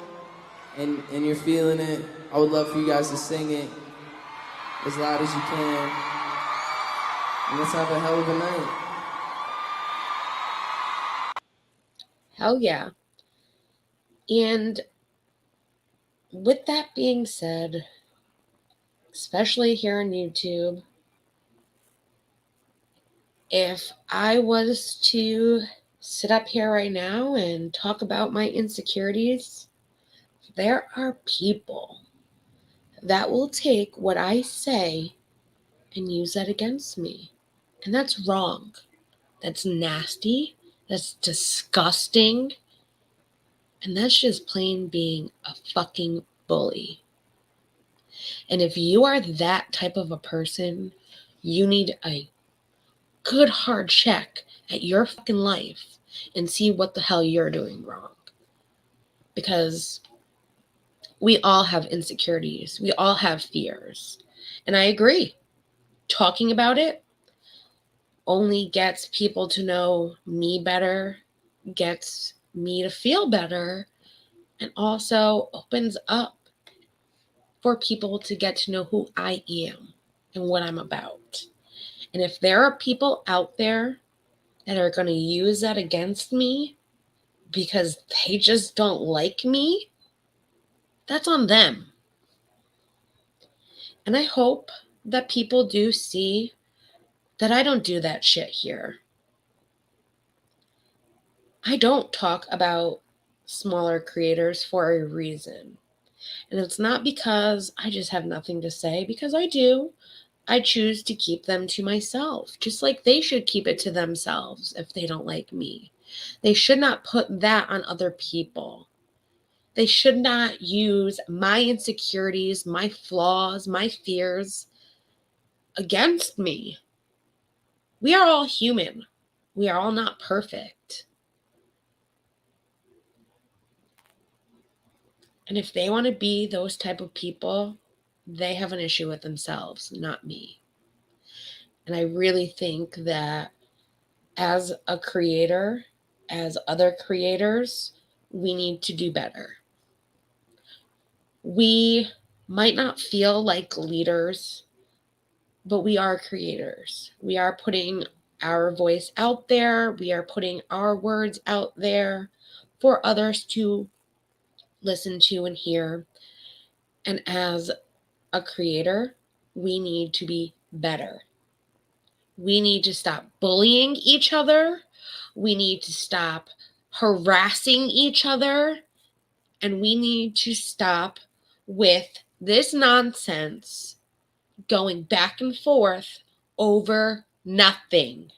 and you're feeling it, I would love for you guys to sing it as loud as you can. And let's have a hell of a night. Hell yeah. And with that being said, especially here on YouTube, if I was to sit up here right now and talk about my insecurities, there are people that will take what I say and use that against me. And that's wrong. That's nasty. That's disgusting. And that's just plain being a fucking bully. And if you are that type of a person, you need a good hard check at your fucking life and see what the hell you're doing wrong. Because we all have insecurities. We all have fears. And I agree. Talking about it only gets people to know me better, gets me to feel better, and also opens up for people to get to know who I am and what I'm about. And if there are people out there that are going to use that against me because they just don't like me, that's on them. And I hope that people do see that I don't do that shit here. I don't talk about smaller creators for a reason. And it's not because I just have nothing to say, because I do. I choose to keep them to myself, just like they should keep it to themselves if they don't like me. They should not put that on other people. They should not use my insecurities, my flaws, my fears against me. We are all human. We are all not perfect. And if they want to be those type of people, they have an issue with themselves, not me. And I really think that as a creator, as other creators, we need to do better. We might not feel like leaders, but we are creators. We are putting our voice out there. We are putting our words out there for others to listen to and hear. And as a creator, we need to be better. We need to stop bullying each other. We need to stop harassing each other. And we need to stop with this nonsense going back and forth over nothing.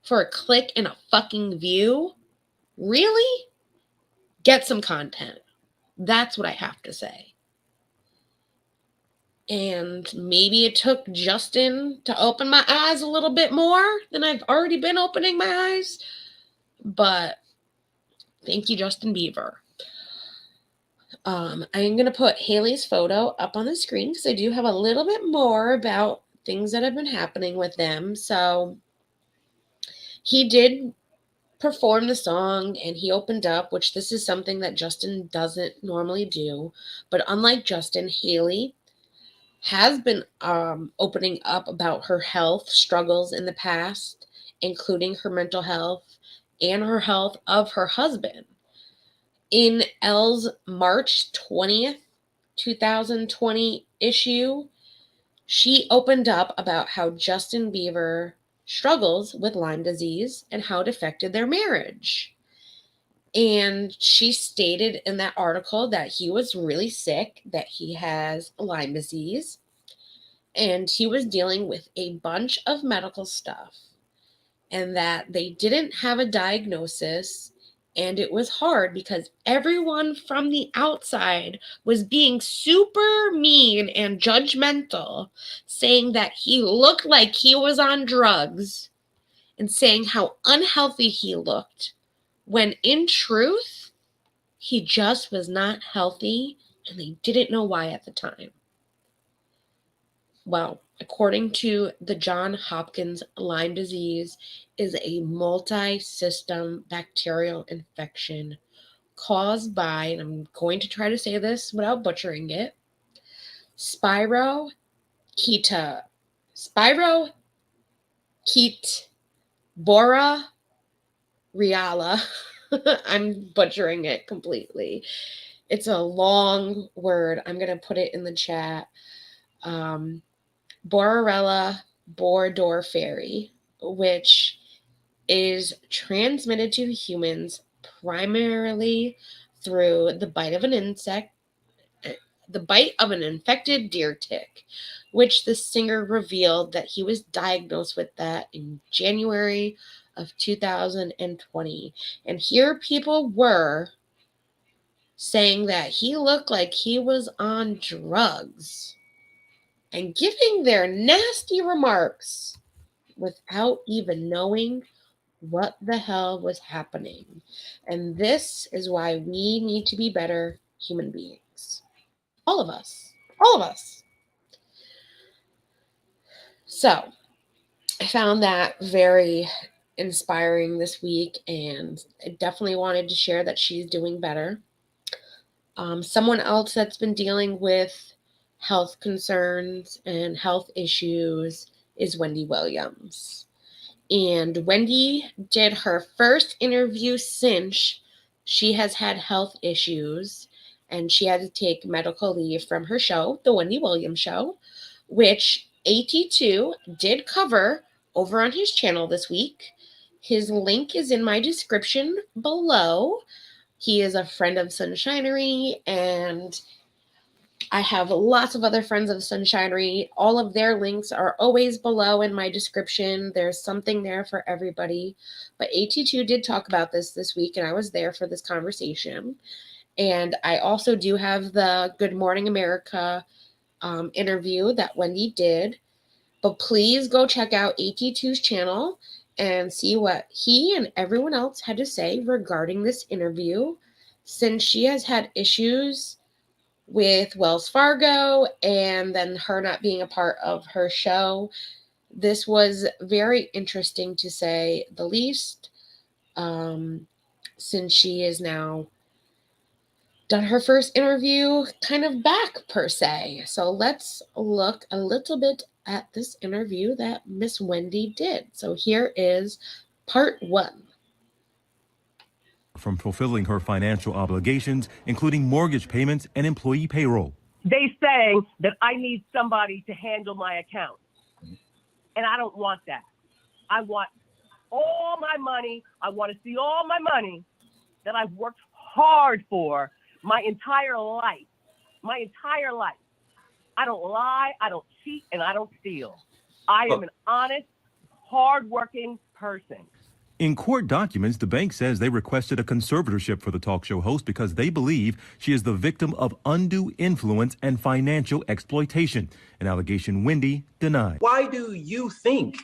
For a click and a fucking view? Really? Get some content. That's what I have to say. And maybe it took Justin to open my eyes a little bit more than I've already been opening my eyes. But thank you, Justin Bieber. I'm going to put Hailey's photo up on the screen because I do have a little bit more about things that have been happening with them. So he did perform the song and he opened up, which this is something that Justin doesn't normally do. But unlike Justin, Hailey has been opening up about her health struggles in the past, including her mental health and her health of her husband. In Elle's March 20th, 2020 issue, she opened up about how Justin Bieber struggles with Lyme disease and how it affected their marriage. And she stated in that article that he was really sick, that he has Lyme disease, and he was dealing with a bunch of medical stuff, and that they didn't have a diagnosis. And it was hard because everyone from the outside was being super mean and judgmental, saying that he looked like he was on drugs and saying how unhealthy he looked, when in truth, he just was not healthy and they didn't know why at the time. Well, according to the Johns Hopkins, Lyme disease is a multi-system bacterial infection caused by, and I'm going to try to say this without butchering it, Spirocheta Bora Reala. I'm butchering it completely. It's a long word. I'm going to put it in the chat. Borrelia burgdorferi, which is transmitted to humans primarily through the bite of an infected deer tick, which the singer revealed that he was diagnosed with that in January of 2020. And here people were saying that he looked like he was on drugs and giving their nasty remarks without even knowing what the hell was happening. And this is why we need to be better human beings. All of us. All of us. So, I found that very inspiring this week, and I definitely wanted to share that she's doing better. Someone else that's been dealing with health concerns and health issues is Wendy Williams. And Wendy did her first interview since she has had health issues, and she had to take medical leave from her show, The Wendy Williams Show, which AT2 did cover over on his channel this week. His link is in my description below. He is a friend of Sunshinery, and I have lots of other friends of Sunshinery. All of their links are always below in my description. There's something there for everybody. But AT2 did talk about this week, and I was there for this conversation. And I also do have the Good Morning America interview that Wendy did. But please go check out AT2's channel and see what he and everyone else had to say regarding this interview, since she has had issues with Wells Fargo and then her not being a part of her show. This was very interesting, to say the least, since she is now done her first interview kind of back, per se. So let's look a little bit at this interview that Miss Wendy did. So here is part 1. From fulfilling her financial obligations, including mortgage payments and employee payroll. They say that I need somebody to handle my account. And I don't want that. I want all my money. I want to see all my money that I've worked hard for my entire life. My entire life. I don't lie, I don't cheat, and I don't steal. I am an honest, hardworking person. In court documents, the bank says they requested a conservatorship for the talk show host because they believe she is the victim of undue influence and financial exploitation, an allegation Wendy denied. Why do you think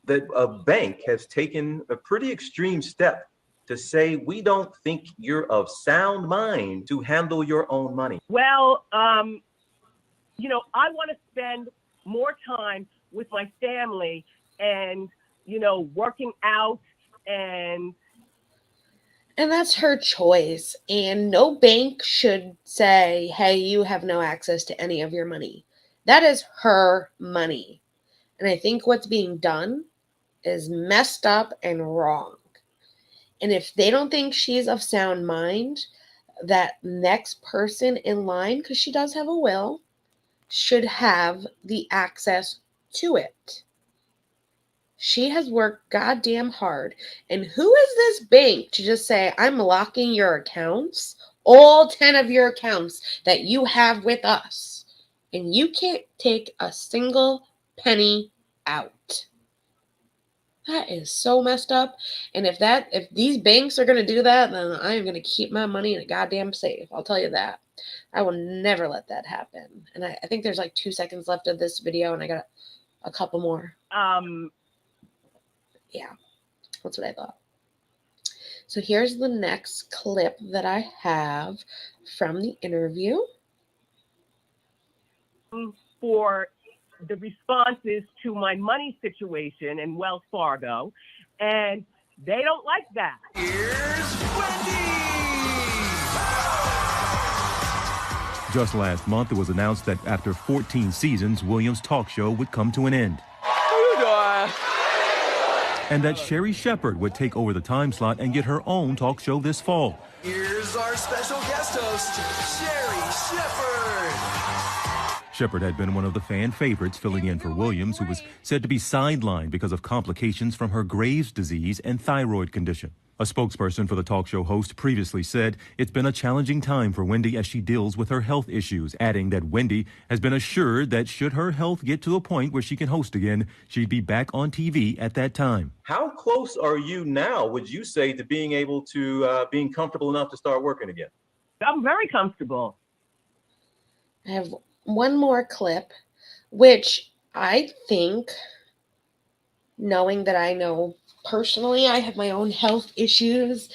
that a bank has taken a pretty extreme step to say, we don't think you're of sound mind to handle your own money? Well, you know, I want to spend more time with my family and, you know, working out. And that's her choice. And no bank should say, hey, you have no access to any of your money. That is her money. And I think what's being done is messed up and wrong. And if they don't think she's of sound mind, that next person in line, because she does have a will, should have the access to it. She has worked goddamn hard. And who is this bank to just say, I'm locking your accounts, all 10 of your accounts that you have with us, and you can't take a single penny out? That is so messed up. And if these banks are going to do that, then I am going to keep my money in a goddamn safe. I'll tell you that. I will never let that happen. And I think there's like 2 seconds left of this video, and I got a couple more. Yeah, that's what I thought. So here's the next clip that I have from the interview. For the responses to my money situation in Wells Fargo, and they don't like that. Here's Wendy! Just last month, it was announced that after 14 seasons, Williams' talk show would come to an end. And that Sherri Shepherd would take over the time slot and get her own talk show this fall. Here's our special guest host, Sherri Shepherd. Shepherd had been one of the fan favorites filling in for Williams, who was said to be sidelined because of complications from her Graves' disease and thyroid condition. A spokesperson for the talk show host previously said it's been a challenging time for Wendy as she deals with her health issues, adding that Wendy has been assured that should her health get to a point where she can host again, she'd be back on TV at that time. How close are you now, would you say, to being able to, being comfortable enough to start working again? I'm very comfortable. I have one more clip, which I think, knowing that I know personally I have my own health issues,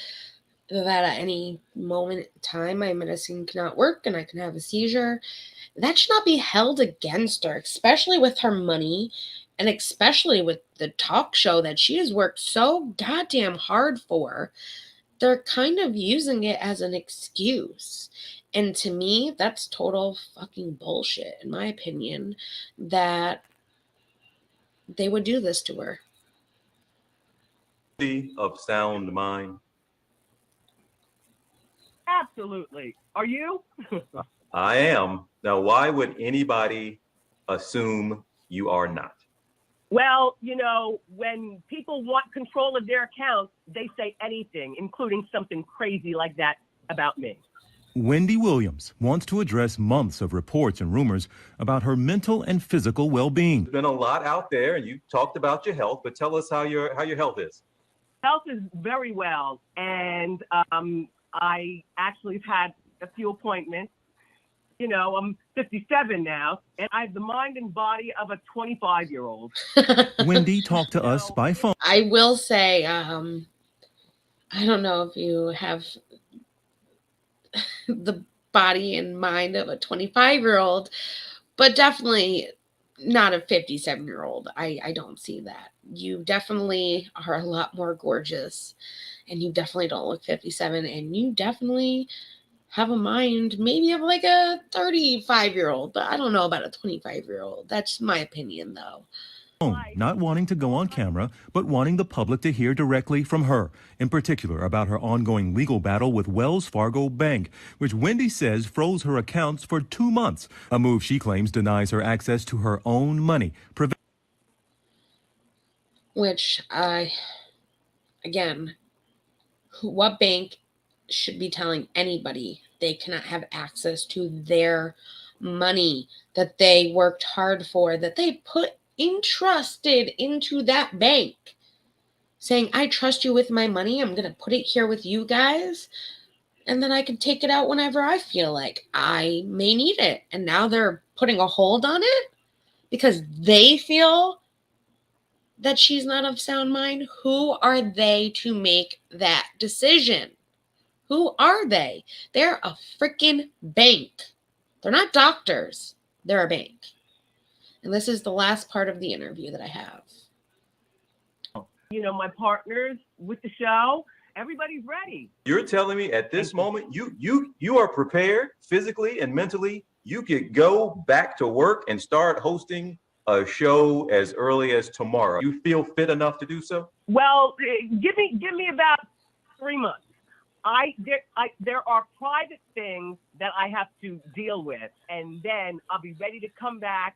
that at any moment in time my medicine cannot work and I can have a seizure, that should not be held against her, especially with her money and especially with the talk show that she has worked so goddamn hard for. They're kind of using it as an excuse. And to me, that's total fucking bullshit, in my opinion, that they would do this to her. Of sound mind? Absolutely. Are you? I am. Now, why would anybody assume you are not? Well, you know, when people want control of their accounts, they say anything, including something crazy like that about me. Wendy Williams wants to address months of reports and rumors about her mental and physical well-being. There's been a lot out there, and you talked about your health, but tell us how your health is. Health is very well, and I actually have had a few appointments. You know, I'm 57 now, and I have the mind and body of a 25-year-old. Wendy talked to us by phone. I will say, I don't know if you have the body and mind of a 25-year-old, but definitely not a 57-year-old. I don't see that. You definitely are a lot more gorgeous, and you definitely don't look 57, and you definitely have a mind maybe of like a 35-year-old, but I don't know about a 25-year-old. That's my opinion, though. Not wanting to go on camera, but wanting the public to hear directly from her, in particular about her ongoing legal battle with Wells Fargo Bank, which Wendy says froze her accounts for 2 months, a move she claims denies her access to her own money. Which again, what bank should be telling anybody they cannot have access to their money that they worked hard for, that they put entrusted into that bank, saying, I trust you with my money, I'm going to put it here with you guys, and then I can take it out whenever I feel like I may need it. And now they're putting a hold on it because they feel that she's not of sound mind. Who are they to make that decision? Who are they? They're a freaking bank. They're not doctors. They're a bank. And this is the last part of the interview that I have. You know, my partners with the show, everybody's ready. You're telling me at this moment, you are prepared physically and mentally. You could go back to work and start hosting a show as early as tomorrow. You feel fit enough to do so? Well, give me about 3 months. There are private things that I have to deal with, and then I'll be ready to come back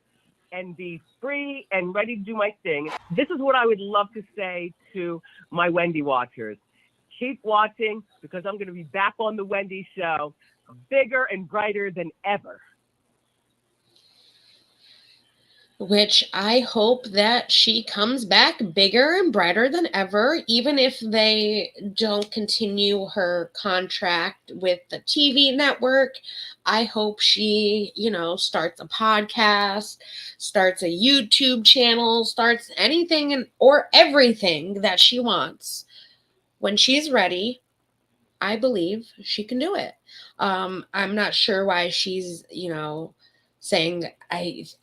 and be free and ready to do my thing. This is what I would love to say to my Wendy watchers. Keep watching, because I'm going to be back on the Wendy show, bigger and brighter than ever. Which I hope that she comes back bigger and brighter than ever, even if they don't continue her contract with the TV network. I hope she, starts a podcast, starts a YouTube channel, starts anything or everything that she wants. When she's ready, I believe she can do it. I'm not sure why she's, saying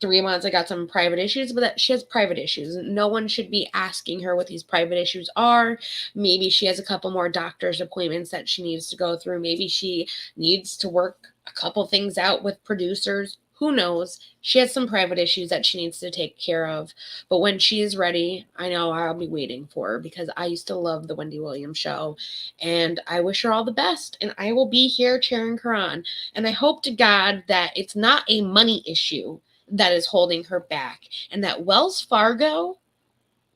3 months I got some private issues, but that she has private issues. No one should be asking her what these private issues are. Maybe she has a couple more doctor's appointments that she needs to go through. Maybe she needs to work a couple things out with producers. Who knows? She has some private issues that she needs to take care of. But when she is ready, I know I'll be waiting for her, because I used to love the Wendy Williams show. And I wish her all the best. And I will be here cheering her on. And I hope to God that it's not a money issue that is holding her back. And that Wells Fargo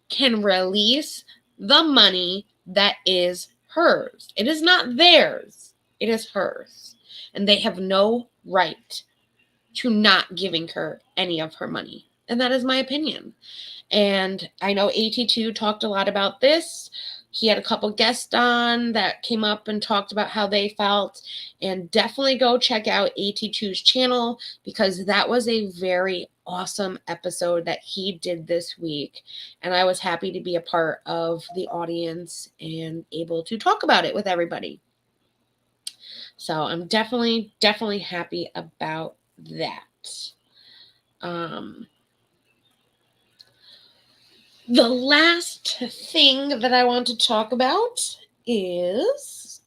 can release the money that is hers. It is not theirs. It is hers. And they have no right to not giving her any of her money. And that is my opinion. And I know AT2 talked a lot about this. He had a couple guests on that came up and talked about how they felt. And definitely go check out AT2's channel, because that was a very awesome episode that he did this week. And I was happy to be a part of the audience and able to talk about it with everybody. So I'm definitely happy about that. The last thing that I want to talk about is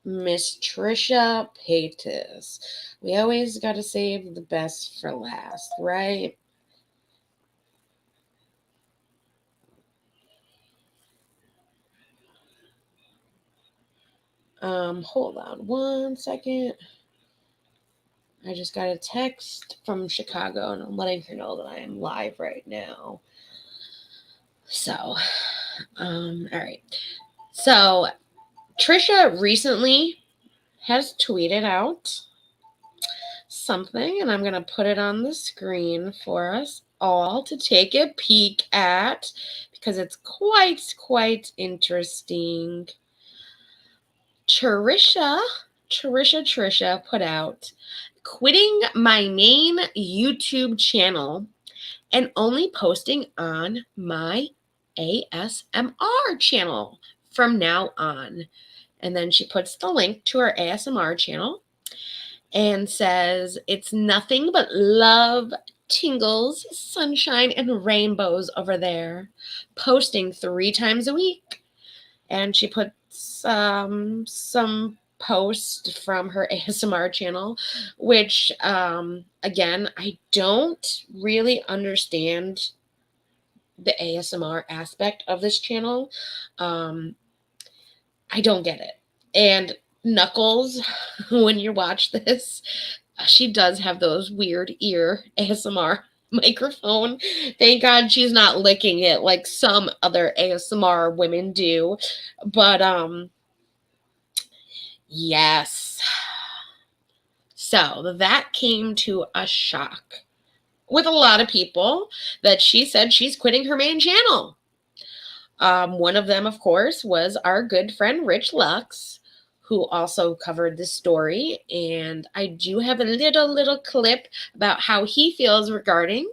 Miss Trisha Paytas. We always got to save the best for last, right? Hold on one second. I just got a text from ShiKago, and I'm letting her know that I am live right now. So, all right. So, Trisha recently has tweeted out something, and I'm going to put it on the screen for us all to take a peek at, because it's quite interesting. Trisha put out, quitting my main YouTube channel and only posting on my ASMR channel from now on. And then she puts the link to her ASMR channel and says, it's nothing but love, tingles, sunshine, and rainbows over there. Posting 3 times a week. And she puts some post from her ASMR channel, which, again, I don't really understand the ASMR aspect of this channel. I don't get it. And Knuckles, when you watch this, she does have those weird ear ASMR microphone. Thank God she's not licking it like some other ASMR women do. But yes. So that came to a shock with a lot of people, that she said she's quitting her main channel. One of them, of course, was our good friend Rich Lux, who also covered this story. And I do have a little clip about how he feels regarding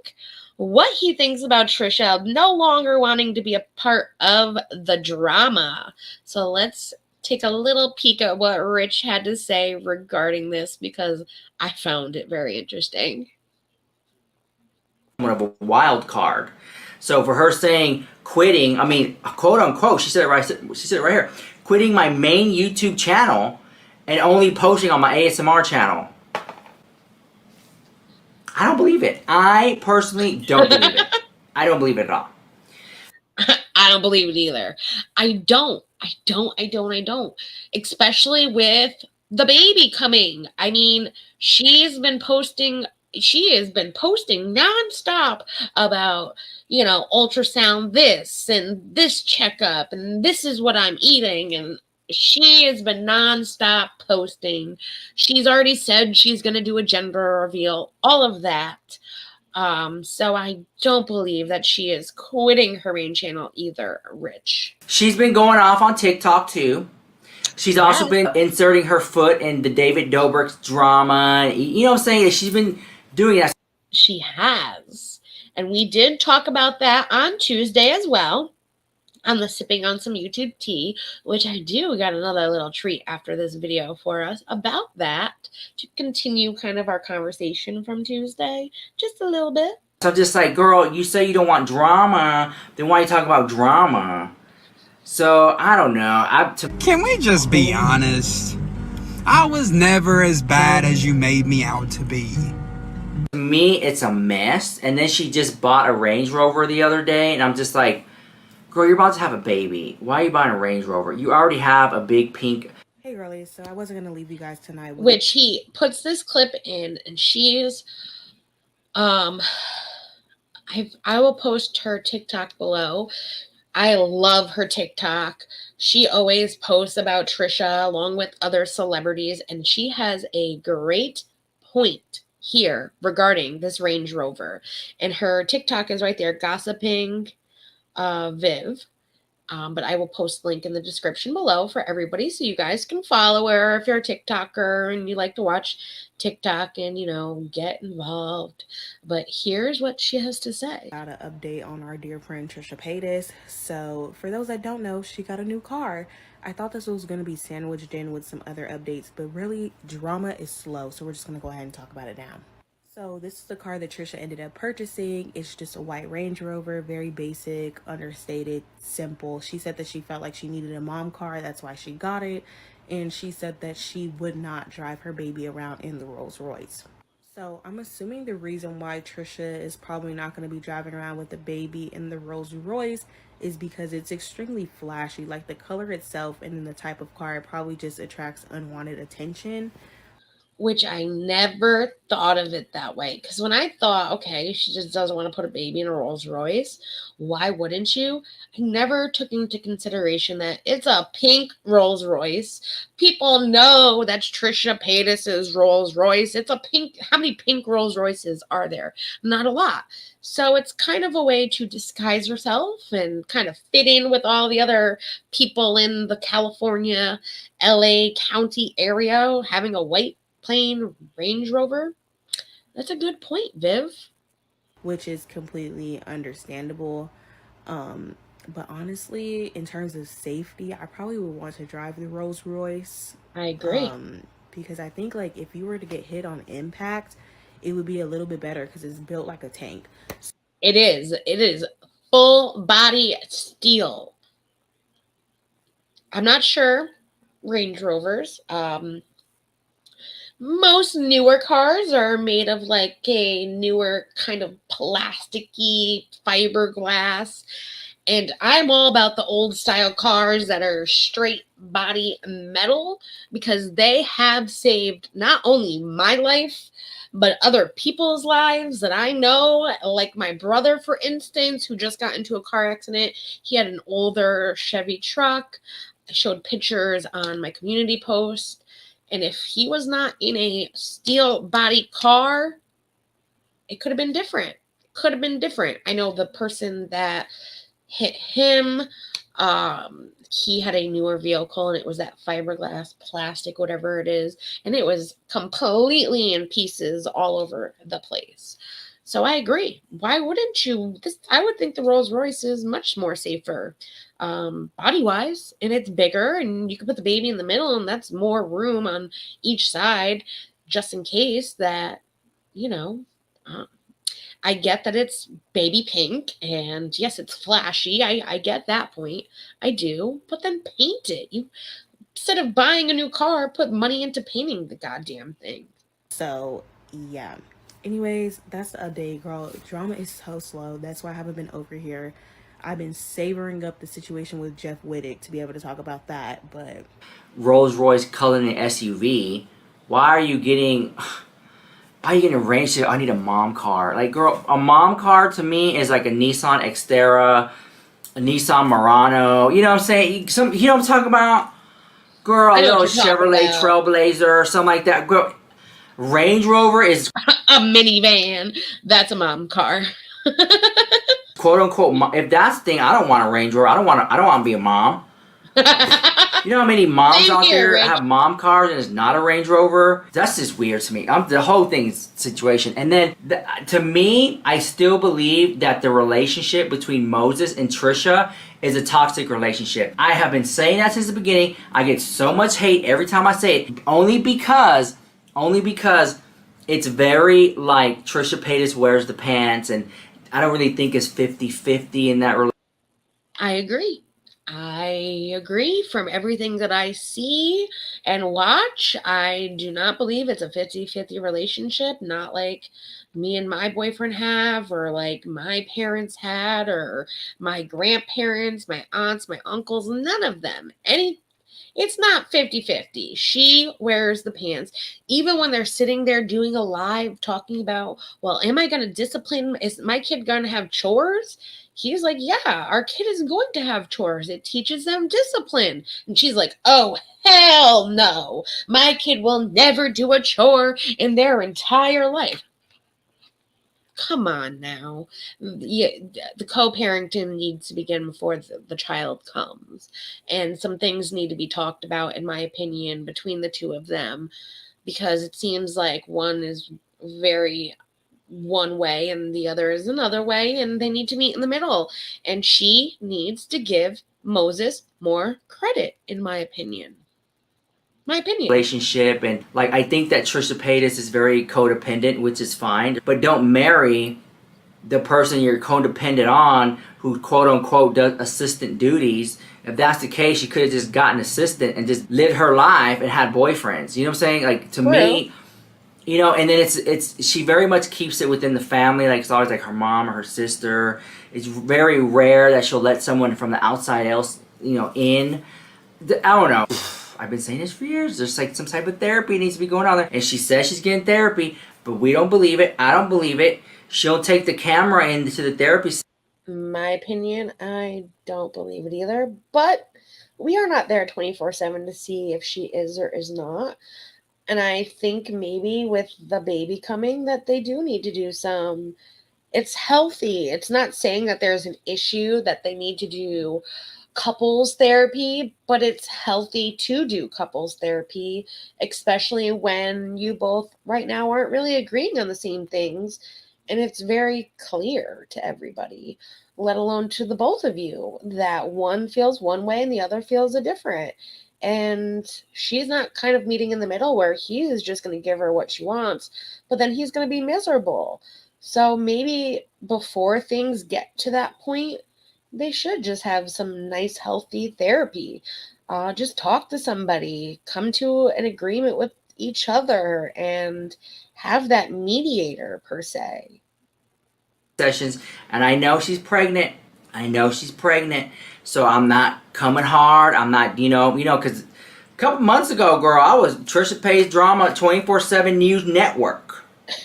what he thinks about Trisha no longer wanting to be a part of the drama. So let's take a little peek at what Rich had to say regarding this, because I found it very interesting. One of a wild card. So for her saying quitting, I mean, quote unquote, she said it right here, quitting my main YouTube channel and only posting on my ASMR channel. I don't believe it. I personally don't believe it. I don't believe it at all. I don't believe it either. I don't. Especially with the baby coming. I mean, she's been posting she has been posting nonstop about, you know, ultrasound this and this checkup and this is what I'm eating, and she has been nonstop posting. She's already said she's going to do a gender reveal, all of that. So I don't believe that she is quitting her main channel either, Rich. She's been going off on TikTok too. She's also been inserting her foot in the David Dobrik's drama. You know what I'm saying? She's been doing that. She has. And we did talk about that on Tuesday as well, on the Sipping on Some YouTube Tea, which I do got another little treat after this video for us about that to continue kind of our conversation from Tuesday, just a little bit. So I'm just like, girl, you say you don't want drama, then why you talk about drama? So, I don't know. Can we just be honest? I was never as bad as you made me out to be. To me, it's a mess. And then she just bought a Range Rover the other day, and I'm just like, girl, you're about to have a baby. Why are you buying a Range Rover? You already have a big pink... Hey, girlies, so I wasn't going to leave you guys tonight. Which he puts this clip in, and she's... I will post her TikTok below. I love her TikTok. She always posts about Trisha along with other celebrities, and she has a great point here regarding this Range Rover. And her TikTok is right there, gossiping Viv. But I will post the link in the description below for everybody so you guys can follow her if you're a TikToker and you like to watch TikTok and, you know, get involved. But here's what she has to say. Got an update on our dear friend Trisha Paytas. So for those that don't know, she got a new car. I thought this was going to be sandwiched in with some other updates, but really drama is slow. So we're just going to go ahead and talk about it now. So this is the car that Trisha ended up purchasing. It's just a white Range Rover, very basic, understated, simple. She said that she felt like she needed a mom car. That's why she got it. And she said that she would not drive her baby around in the Rolls Royce. So I'm assuming the reason why Trisha is probably not going to be driving around with the baby in the Rolls Royce is because it's extremely flashy. Like the color itself and then the type of car, it probably just attracts unwanted attention. Which I never thought of it that way. Because when I thought, okay, she just doesn't want to put a baby in a Rolls Royce, why wouldn't you? I never took into consideration that it's a pink Rolls Royce. People know that's Trisha Paytas' Rolls Royce. It's a pink. How many pink Rolls Royces are there? Not a lot. So it's kind of a way to disguise herself and kind of fit in with all the other people in the California, LA County area having a white plain Range Rover. That's a good point, Viv. Which is completely understandable. But honestly, in terms of safety, I probably would want to drive the Rolls Royce. I agree. Because I think like if you were to get hit on impact, it would be a little bit better because it's built like a tank. It is. It is full body steel. I'm not sure. Range Rovers. Most newer cars are made of like a newer kind of plasticky fiberglass. And I'm all about the old style cars that are straight body metal because they have saved not only my life, but other people's lives that I know, like my brother, for instance, who just got into a car accident. He had an older Chevy truck. I showed pictures on my community post. And if he was not in a steel body car, it could have been different. Could have been different. I know the person that hit him, he had a newer vehicle and it was that fiberglass, plastic, whatever it is. And it was completely in pieces all over the place. So I agree. Why wouldn't you? I would think the Rolls Royce is much more safer body-wise, and it's bigger, and you can put the baby in the middle, and that's more room on each side, just in case that, you know, I get that it's baby pink, and yes, it's flashy. I get that point. I do. But then paint it. You, instead of buying a new car, put money into painting the goddamn thing. So, yeah. Anyways, that's the update, girl. Drama is so slow. That's why I haven't been over here. I've been savoring up the situation with Jeff Wittick to be able to talk about that, but... Rolls Royce Cullinan SUV. Why are you getting... Why are you getting arranged? I need a mom car. Like, girl, a mom car to me is like a Nissan Xterra, a Nissan Murano. You know what I'm saying? You know what I'm talking about? Girl, a little Chevrolet Trailblazer or something like that. Girl, Range Rover is a minivan. That's a mom car. quote unquote. If that's the thing, I don't want a Range Rover. I don't want to be a mom. You know how many moms out there have mom cars and it's not a Range Rover? That's just weird to me. The whole thing's situation. And then, to me, I still believe that the relationship between Moses and Trisha is a toxic relationship. I have been saying that since the beginning. I get so much hate every time I say it. Only because it's very like Trisha Paytas wears the pants, and I don't really think it's 50-50 in that relationship. I agree. From everything that I see and watch, I do not believe it's a 50-50 relationship. Not like me and my boyfriend have, or like my parents had, or my grandparents, my aunts, my uncles, none of them. It's not 50-50. She wears the pants. Even when they're sitting there doing a live talking about, well, am I going to discipline? Is my kid going to have chores? He's like, yeah, our kid is going to have chores. It teaches them discipline. And she's like, oh, hell no. My kid will never do a chore in their entire life. Come on now. Yeah, the co-parenting needs to begin before the child comes. And some things need to be talked about, in my opinion, between the two of them. Because it seems like one is very one way and the other is another way, and they need to meet in the middle. And she needs to give Moses more credit, in my opinion. Relationship, and like I think that Trisha Paytas is very codependent, which is fine, but don't marry the person you're codependent on who quote unquote does assistant duties. If that's the case, she could have just gotten an assistant and just lived her life and had boyfriends. You know what I'm saying? Like, to me, you know, and then it's she very much keeps it within the family. Like, it's always like her mom or her sister. It's very rare that she'll let someone from the outside else, you know, in. I don't know. I've been saying this for years. There's like some type of therapy needs to be going on there. And she says she's getting therapy, but we don't believe it. I don't believe it. She'll take the camera into the therapy. In my opinion, I don't believe it either. But we are not there 24/7 to see if she is or is not. And I think maybe with the baby coming that they do need to do some. It's healthy. It's not saying that there's an issue that they need to do couples therapy, but it's healthy to do couples therapy, especially when you both right now aren't really agreeing on the same things, and it's very clear to everybody, let alone to the both of you, that one feels one way and the other feels a different. And she's not kind of meeting in the middle where he is just going to give her what she wants, but then he's going to be miserable. So maybe before things get to that point, they should just have some nice, healthy therapy. Just talk to somebody, come to an agreement with each other, and have that mediator, per se. Sessions, and I know she's pregnant. So I'm not coming hard. I'm not, you know, because a couple months ago, girl, I was Trisha Paytas drama 24/7 News Network.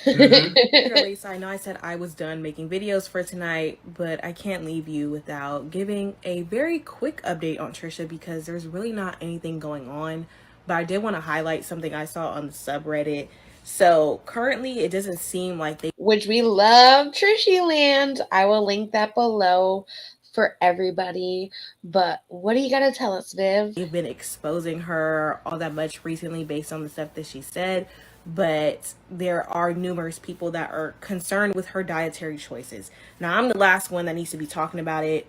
Lisa, I know I said I was done making videos for tonight, but I can't leave you without giving a very quick update on Trisha because there's really not anything going on. But I did want to highlight something I saw on the subreddit. So currently it doesn't seem like they, which we love, Trishy Land. I will link that below for everybody. But what do you got to tell us, Viv? They've been exposing her all that much recently based on the stuff that she said. But there are numerous people that are concerned with her dietary choices. Now, I'm the last one that needs to be talking about it.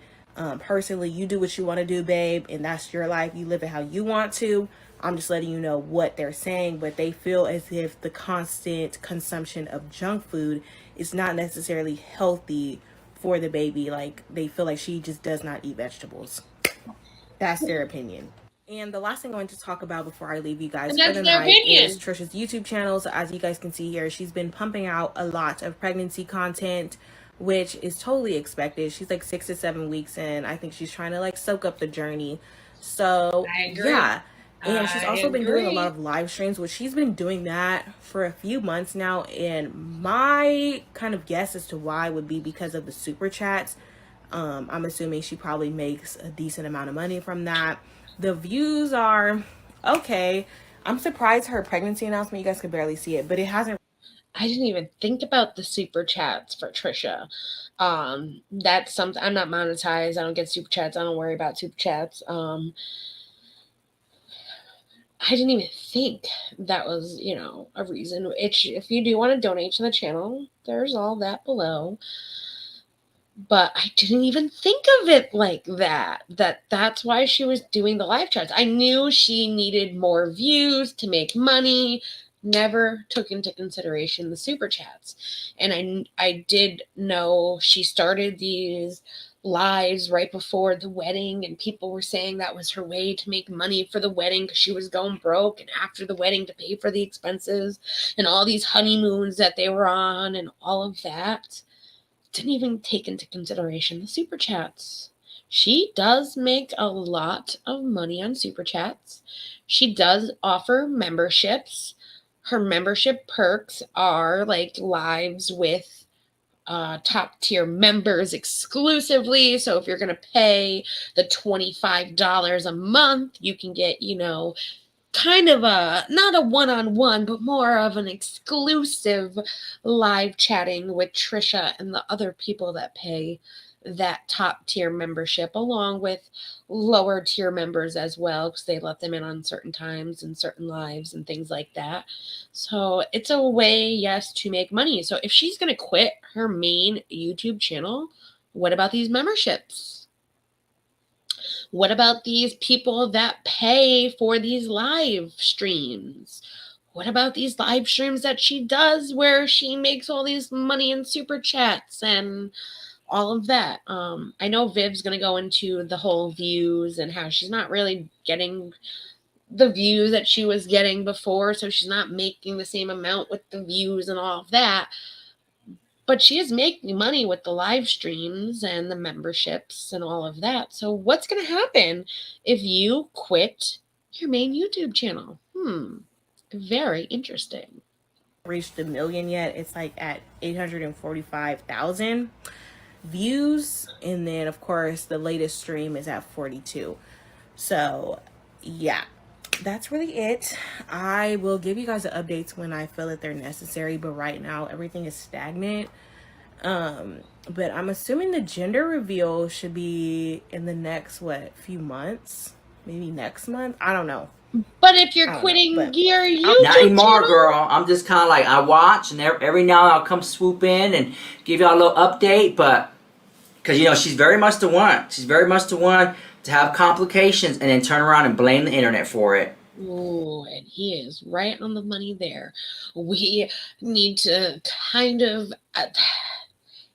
Personally, you do what you want to do, babe, and that's your life. You live it how you want to. I'm just letting you know what they're saying, but they feel as if the constant consumption of junk food is not necessarily healthy for the baby. Like, they feel like she just does not eat vegetables. That's their opinion. And the last thing I want to talk about before I leave you guys for the night is Trisha's YouTube channel. So as you guys can see here, she's been pumping out a lot of pregnancy content, which is totally expected. She's like 6 to 7 weeks in. I think she's trying to like soak up the journey. So yeah, And she's I also been doing a lot agree. of live streams, which she's been doing that for a few months now. And my kind of guess as to why would be because of the super chats. I'm assuming she probably makes a decent amount of money from that. The views are okay. I'm surprised her pregnancy announcement, you guys could barely see it, but it hasn't. I didn't even think about the super chats for Trisha. That's something. I'm not monetized. I don't get super chats. I don't worry about super chats. I didn't even think that was, a reason. If you do want to donate to the channel, there's all that below. But I didn't even think of it like that. That's why she was doing the live chats. I knew she needed more views to make money. Never took into consideration the super chats. And I did know she started these lives right before the wedding, and people were saying that was her way to make money for the wedding because she was going broke, and after the wedding to pay for the expenses and all these honeymoons that they were on and all of that. Didn't even take into consideration the super chats. She does make a lot of money on super chats. She does offer memberships. Her membership perks are like lives with top tier members exclusively. So if you're going to pay the $25 a month, you can get, kind of not a one-on-one, but more of an exclusive live chatting with Trisha and the other people that pay that top tier membership, along with lower tier members as well, because they let them in on certain times and certain lives and things like that. So it's a way, yes, to make money. So if she's going to quit her main YouTube channel, what about these memberships? What about these people that pay for these live streams? What about these live streams that she does where she makes all these money in super chats and all of that? I know Viv's going to go into the whole views and how she's not really getting the views that she was getting before, so she's not making the same amount with the views and all of that. But she is making money with the live streams and the memberships and all of that. So what's going to happen if you quit your main YouTube channel? Very interesting. Reached the million yet. It's like at 845,000 views. And then, of course, the latest stream is at 42. So, yeah. That's really it. I will give you guys the updates when I feel that they're necessary, but right now everything is stagnant. But I'm assuming the gender reveal should be in the next few months, maybe next month. I don't know. But if you're quitting your YouTube not anymore, channel, girl. I'm just kind of like, I watch, and every now and then I'll come swoop in and give y'all a little update, but because she's very much the one. She's very much the one to have complications and then turn around and blame the internet for it. Oh, and he is right on the money there. We need to kind of...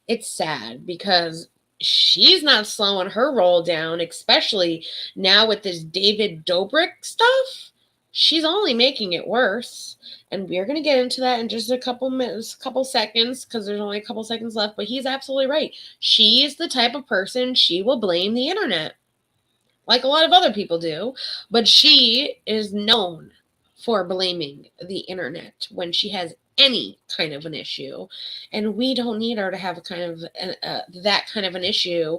it's sad because she's not slowing her roll down, especially now with this David Dobrik stuff. She's only making it worse. And we're going to get into that in just a couple minutes, couple seconds, because there's only a couple seconds left. But he's absolutely right. She's the type of person, she will blame the internet, like a lot of other people do. But she is known for blaming the internet when she has any kind of an issue. And we don't need her to have a kind of that kind of an issue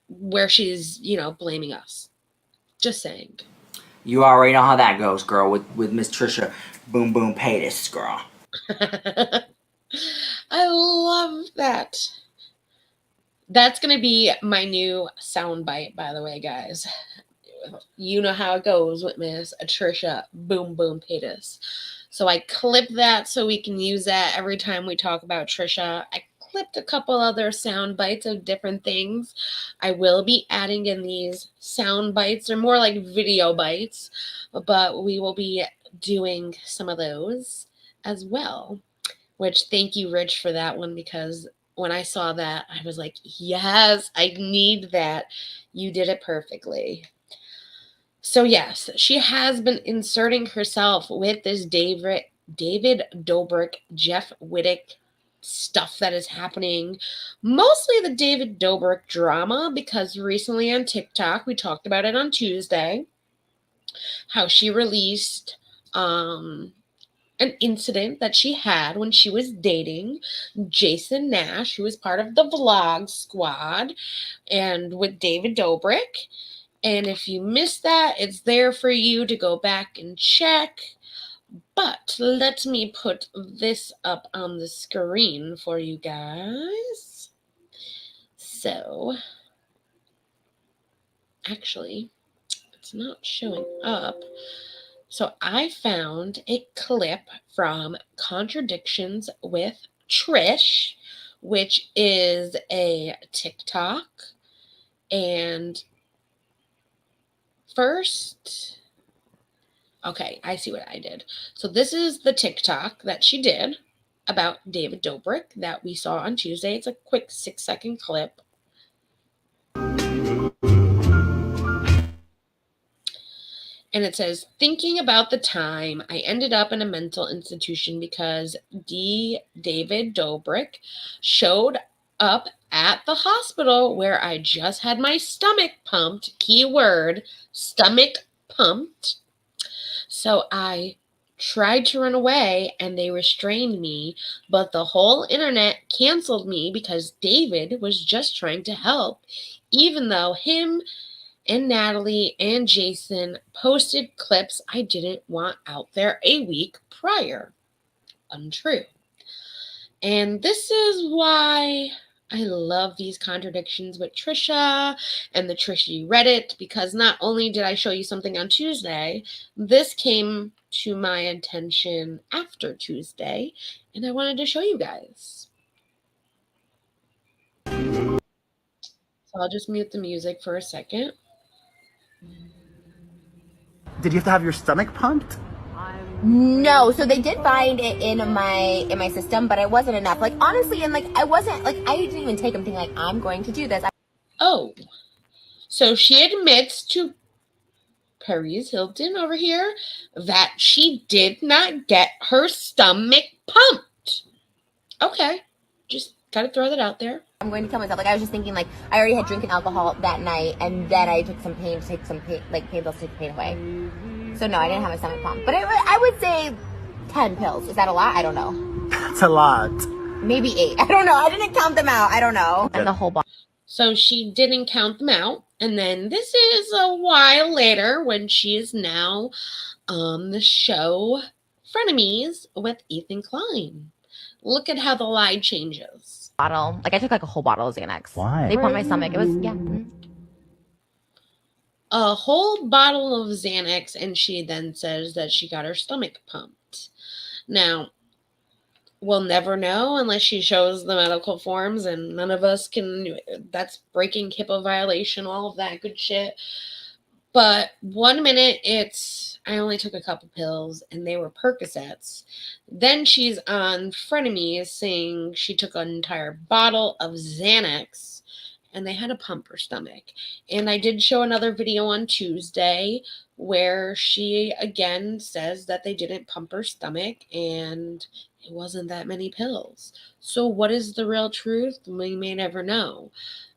where she's, blaming us. Just saying. You already know how that goes, girl, with Miss Trisha Boom Boom Paytas, girl. I love that. That's going to be my new soundbite, by the way, guys. You know how it goes with Miss Trisha Boom Boom Paytas. So I clip that so we can use that every time we talk about Trisha. I clipped a couple other sound bites of different things. I will be adding in these sound bites. They're more like video bites, but we will be doing some of those as well, which thank you, Rich, for that one, because when I saw that, I was like, yes, I need that. You did it perfectly. So yes, she has been inserting herself with this David Dobrik, Jeff Wittek stuff that is happening. Mostly the David Dobrik drama, because recently on TikTok, we talked about it on Tuesday. how she released an incident that she had when she was dating Jason Nash, who was part of the Vlog Squad, and with David Dobrik. And if you missed that, it's there for you to go back and check. But let me put this up on the screen for you guys. So, actually, it's not showing up. So I found a clip from Contradictions with Trish, which is a TikTok. And first, okay, I see what I did. So this is the TikTok that she did about David Dobrik that we saw on Tuesday. It's a quick 6-second clip. And it says, thinking about the time I ended up in a mental institution because David Dobrik showed up at the hospital where I just had my stomach pumped, keyword, stomach pumped. So I tried to run away and they restrained me, but the whole internet canceled me because David was just trying to help, even though him and Natalie and Jason posted clips I didn't want out there a week prior. Untrue. And this is why I love these contradictions with Trisha and the Trisha Reddit, because not only did I show you something on Tuesday, this came to my attention after Tuesday, and I wanted to show you guys. So I'll just mute the music for a second. Did you have to have your stomach pumped? No, so they did find it in my system, but it wasn't enough. Like, honestly, and like I didn't even take them thinking like I'm going to do this. Oh, so she admits to Paris Hilton over here that she did not get her stomach pumped. Okay, just gotta throw that out there. I'm going to kill myself. Like, I was just thinking, like, I already had drinking alcohol that night, and then I took some pain to take some pain, like pain pills to take the pain away. So no, I didn't have a stomach pump. But I would say 10 pills. Is that a lot? I don't know. That's a lot. Maybe 8. I don't know. I didn't count them out. I don't know. And the whole bottle. So she didn't count them out. And then this is a while later when she is now on the show Frenemies with Ethan Klein. Look at how the lie changes. Bottle. Like, I took like a whole bottle of Xanax. Why? They pumped my stomach. It was, yeah. A whole bottle of Xanax, and she then says that she got her stomach pumped. Now, we'll never know unless she shows the medical forms, and none of us can. That's breaking HIPAA violation, all of that good shit. But 1 minute it's, I only took a couple pills and they were Percocets. Then she's on Frenemies saying she took an entire bottle of Xanax and they had to pump her stomach. And I did show another video on Tuesday where she again says that they didn't pump her stomach and it wasn't that many pills. So what is the real truth? We may never know.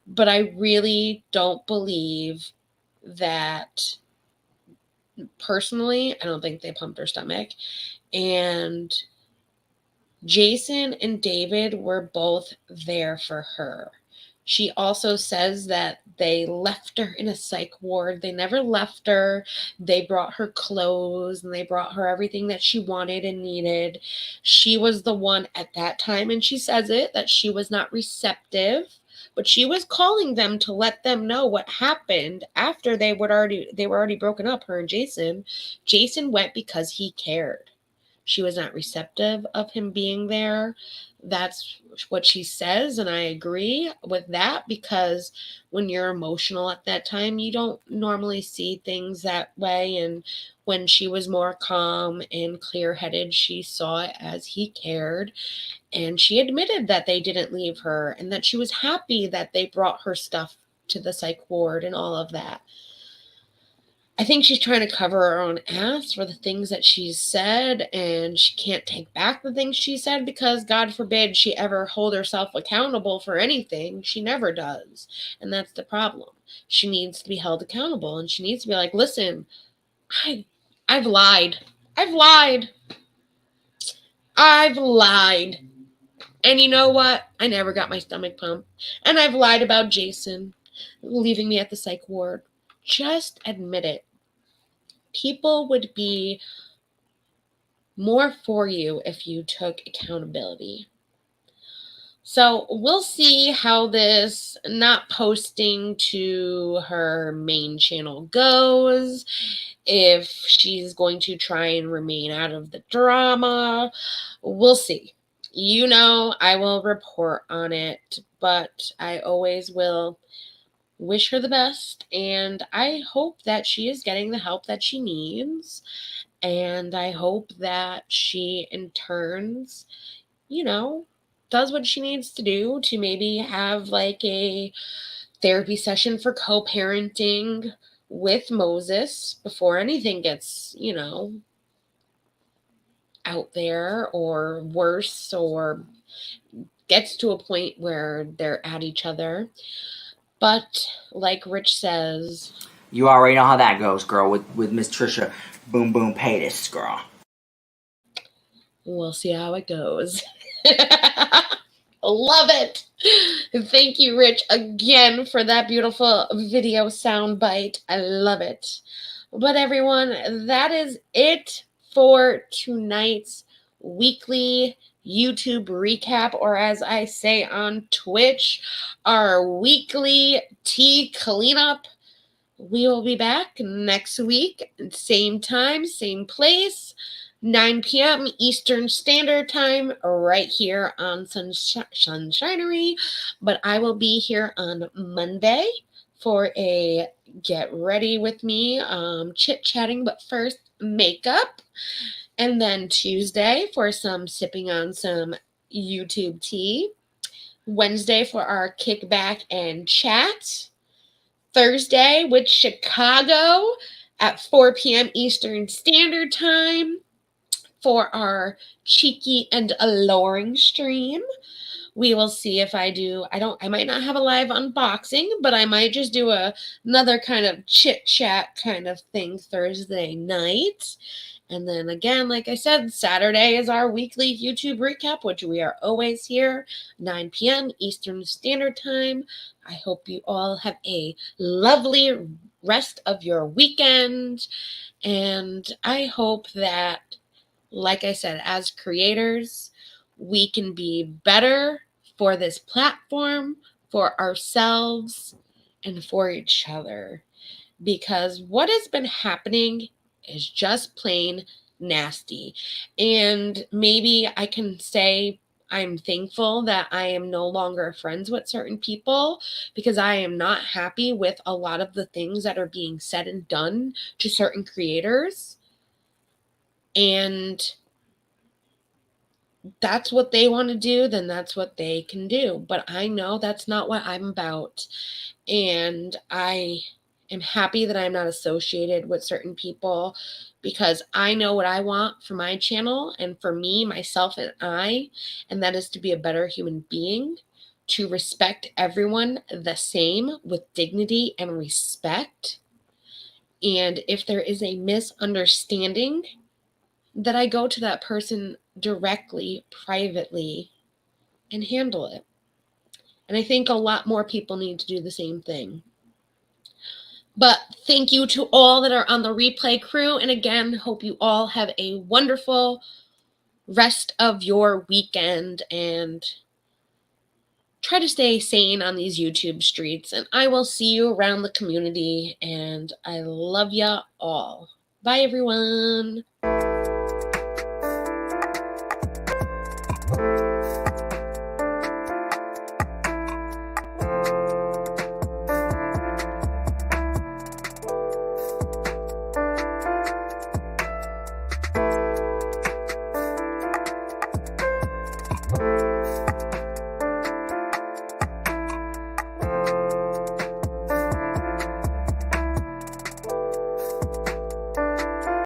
But I really don't believe that, personally, I don't think they pumped her stomach. And Jason and David were both there for her. She also says that they left her in a psych ward. They never left her. They brought her clothes and they brought her everything that she wanted and needed. She was the one at that time, and she says it, that she was not receptive. But she was calling them to let them know what happened after they were already broken up, her and Jason. Jason went because he cared. She was not receptive of him being there. That's what she says, and I agree with that, because when you're emotional at that time, you don't normally see things that way. And when she was more calm and clear-headed, she saw it as he cared. And she admitted that they didn't leave her and that she was happy that they brought her stuff to the psych ward and all of that. I think she's trying to cover her own ass for the things that she's said, and she can't take back the things she said because, God forbid, she ever hold herself accountable for anything. She never does. And that's the problem. She needs to be held accountable, and she needs to be like, listen, I've lied. I've lied. I've lied. And you know what? I never got my stomach pumped. And I've lied about Jason leaving me at the psych ward. Just admit it. People would be more for you if you took accountability. So we'll see how this not posting to her main channel goes, if she's going to try and remain out of the drama. We'll see. You know, I will report on it, but I always will wish her the best, and I hope that she is getting the help that she needs, and I hope that she in turns, you know, does what she needs to do to maybe have like a therapy session for co-parenting with Moses before anything gets, you know, out there or worse or gets to a point where they're at each other. But like Rich says, you already know how that goes, girl, with Miss Trisha Boom Boom Paytas, girl. We'll see how it goes. Love it. Thank you, Rich, again for that beautiful video soundbite. I love it. But everyone, that is it for tonight's weekly YouTube recap, or as I say on Twitch, our weekly tea cleanup. We will be back next week, same time, same place, 9 p.m. Eastern Standard Time, right here on Sunshinery. But I will be here on Monday for a get ready with me chit-chatting, but first makeup. And then Tuesday for some sipping on some YouTube tea. Wednesday for our kickback and chat. Thursday with ShiKago at 4 p.m. Eastern Standard Time for our cheeky and alluring stream. We will see if I might not have a live unboxing, but I might just do another kind of chit chat kind of thing Thursday night. And then again, like I said, Saturday is our weekly YouTube recap, which we are always here, 9 p.m. Eastern Standard Time. I hope you all have a lovely rest of your weekend. And I hope that, like I said, as creators, we can be better for this platform, for ourselves, and for each other. Because what has been happening is just plain nasty. And maybe I can say I'm thankful that I am no longer friends with certain people, because I am not happy with a lot of the things that are being said and done to certain creators. And that's what they want to do, then that's what they can do. But I know that's not what I'm about. And I am happy that I'm not associated with certain people, because I know what I want for my channel and for me, myself, and that is to be a better human being, to respect everyone the same with dignity and respect. And if there is a misunderstanding, that I go to that person directly, privately, and handle it. And I think a lot more people need to do the same thing. But thank you to all that are on the replay crew. And again, hope you all have a wonderful rest of your weekend and try to stay sane on these YouTube streets. And I will see you around the community. And I love ya all. Bye, everyone.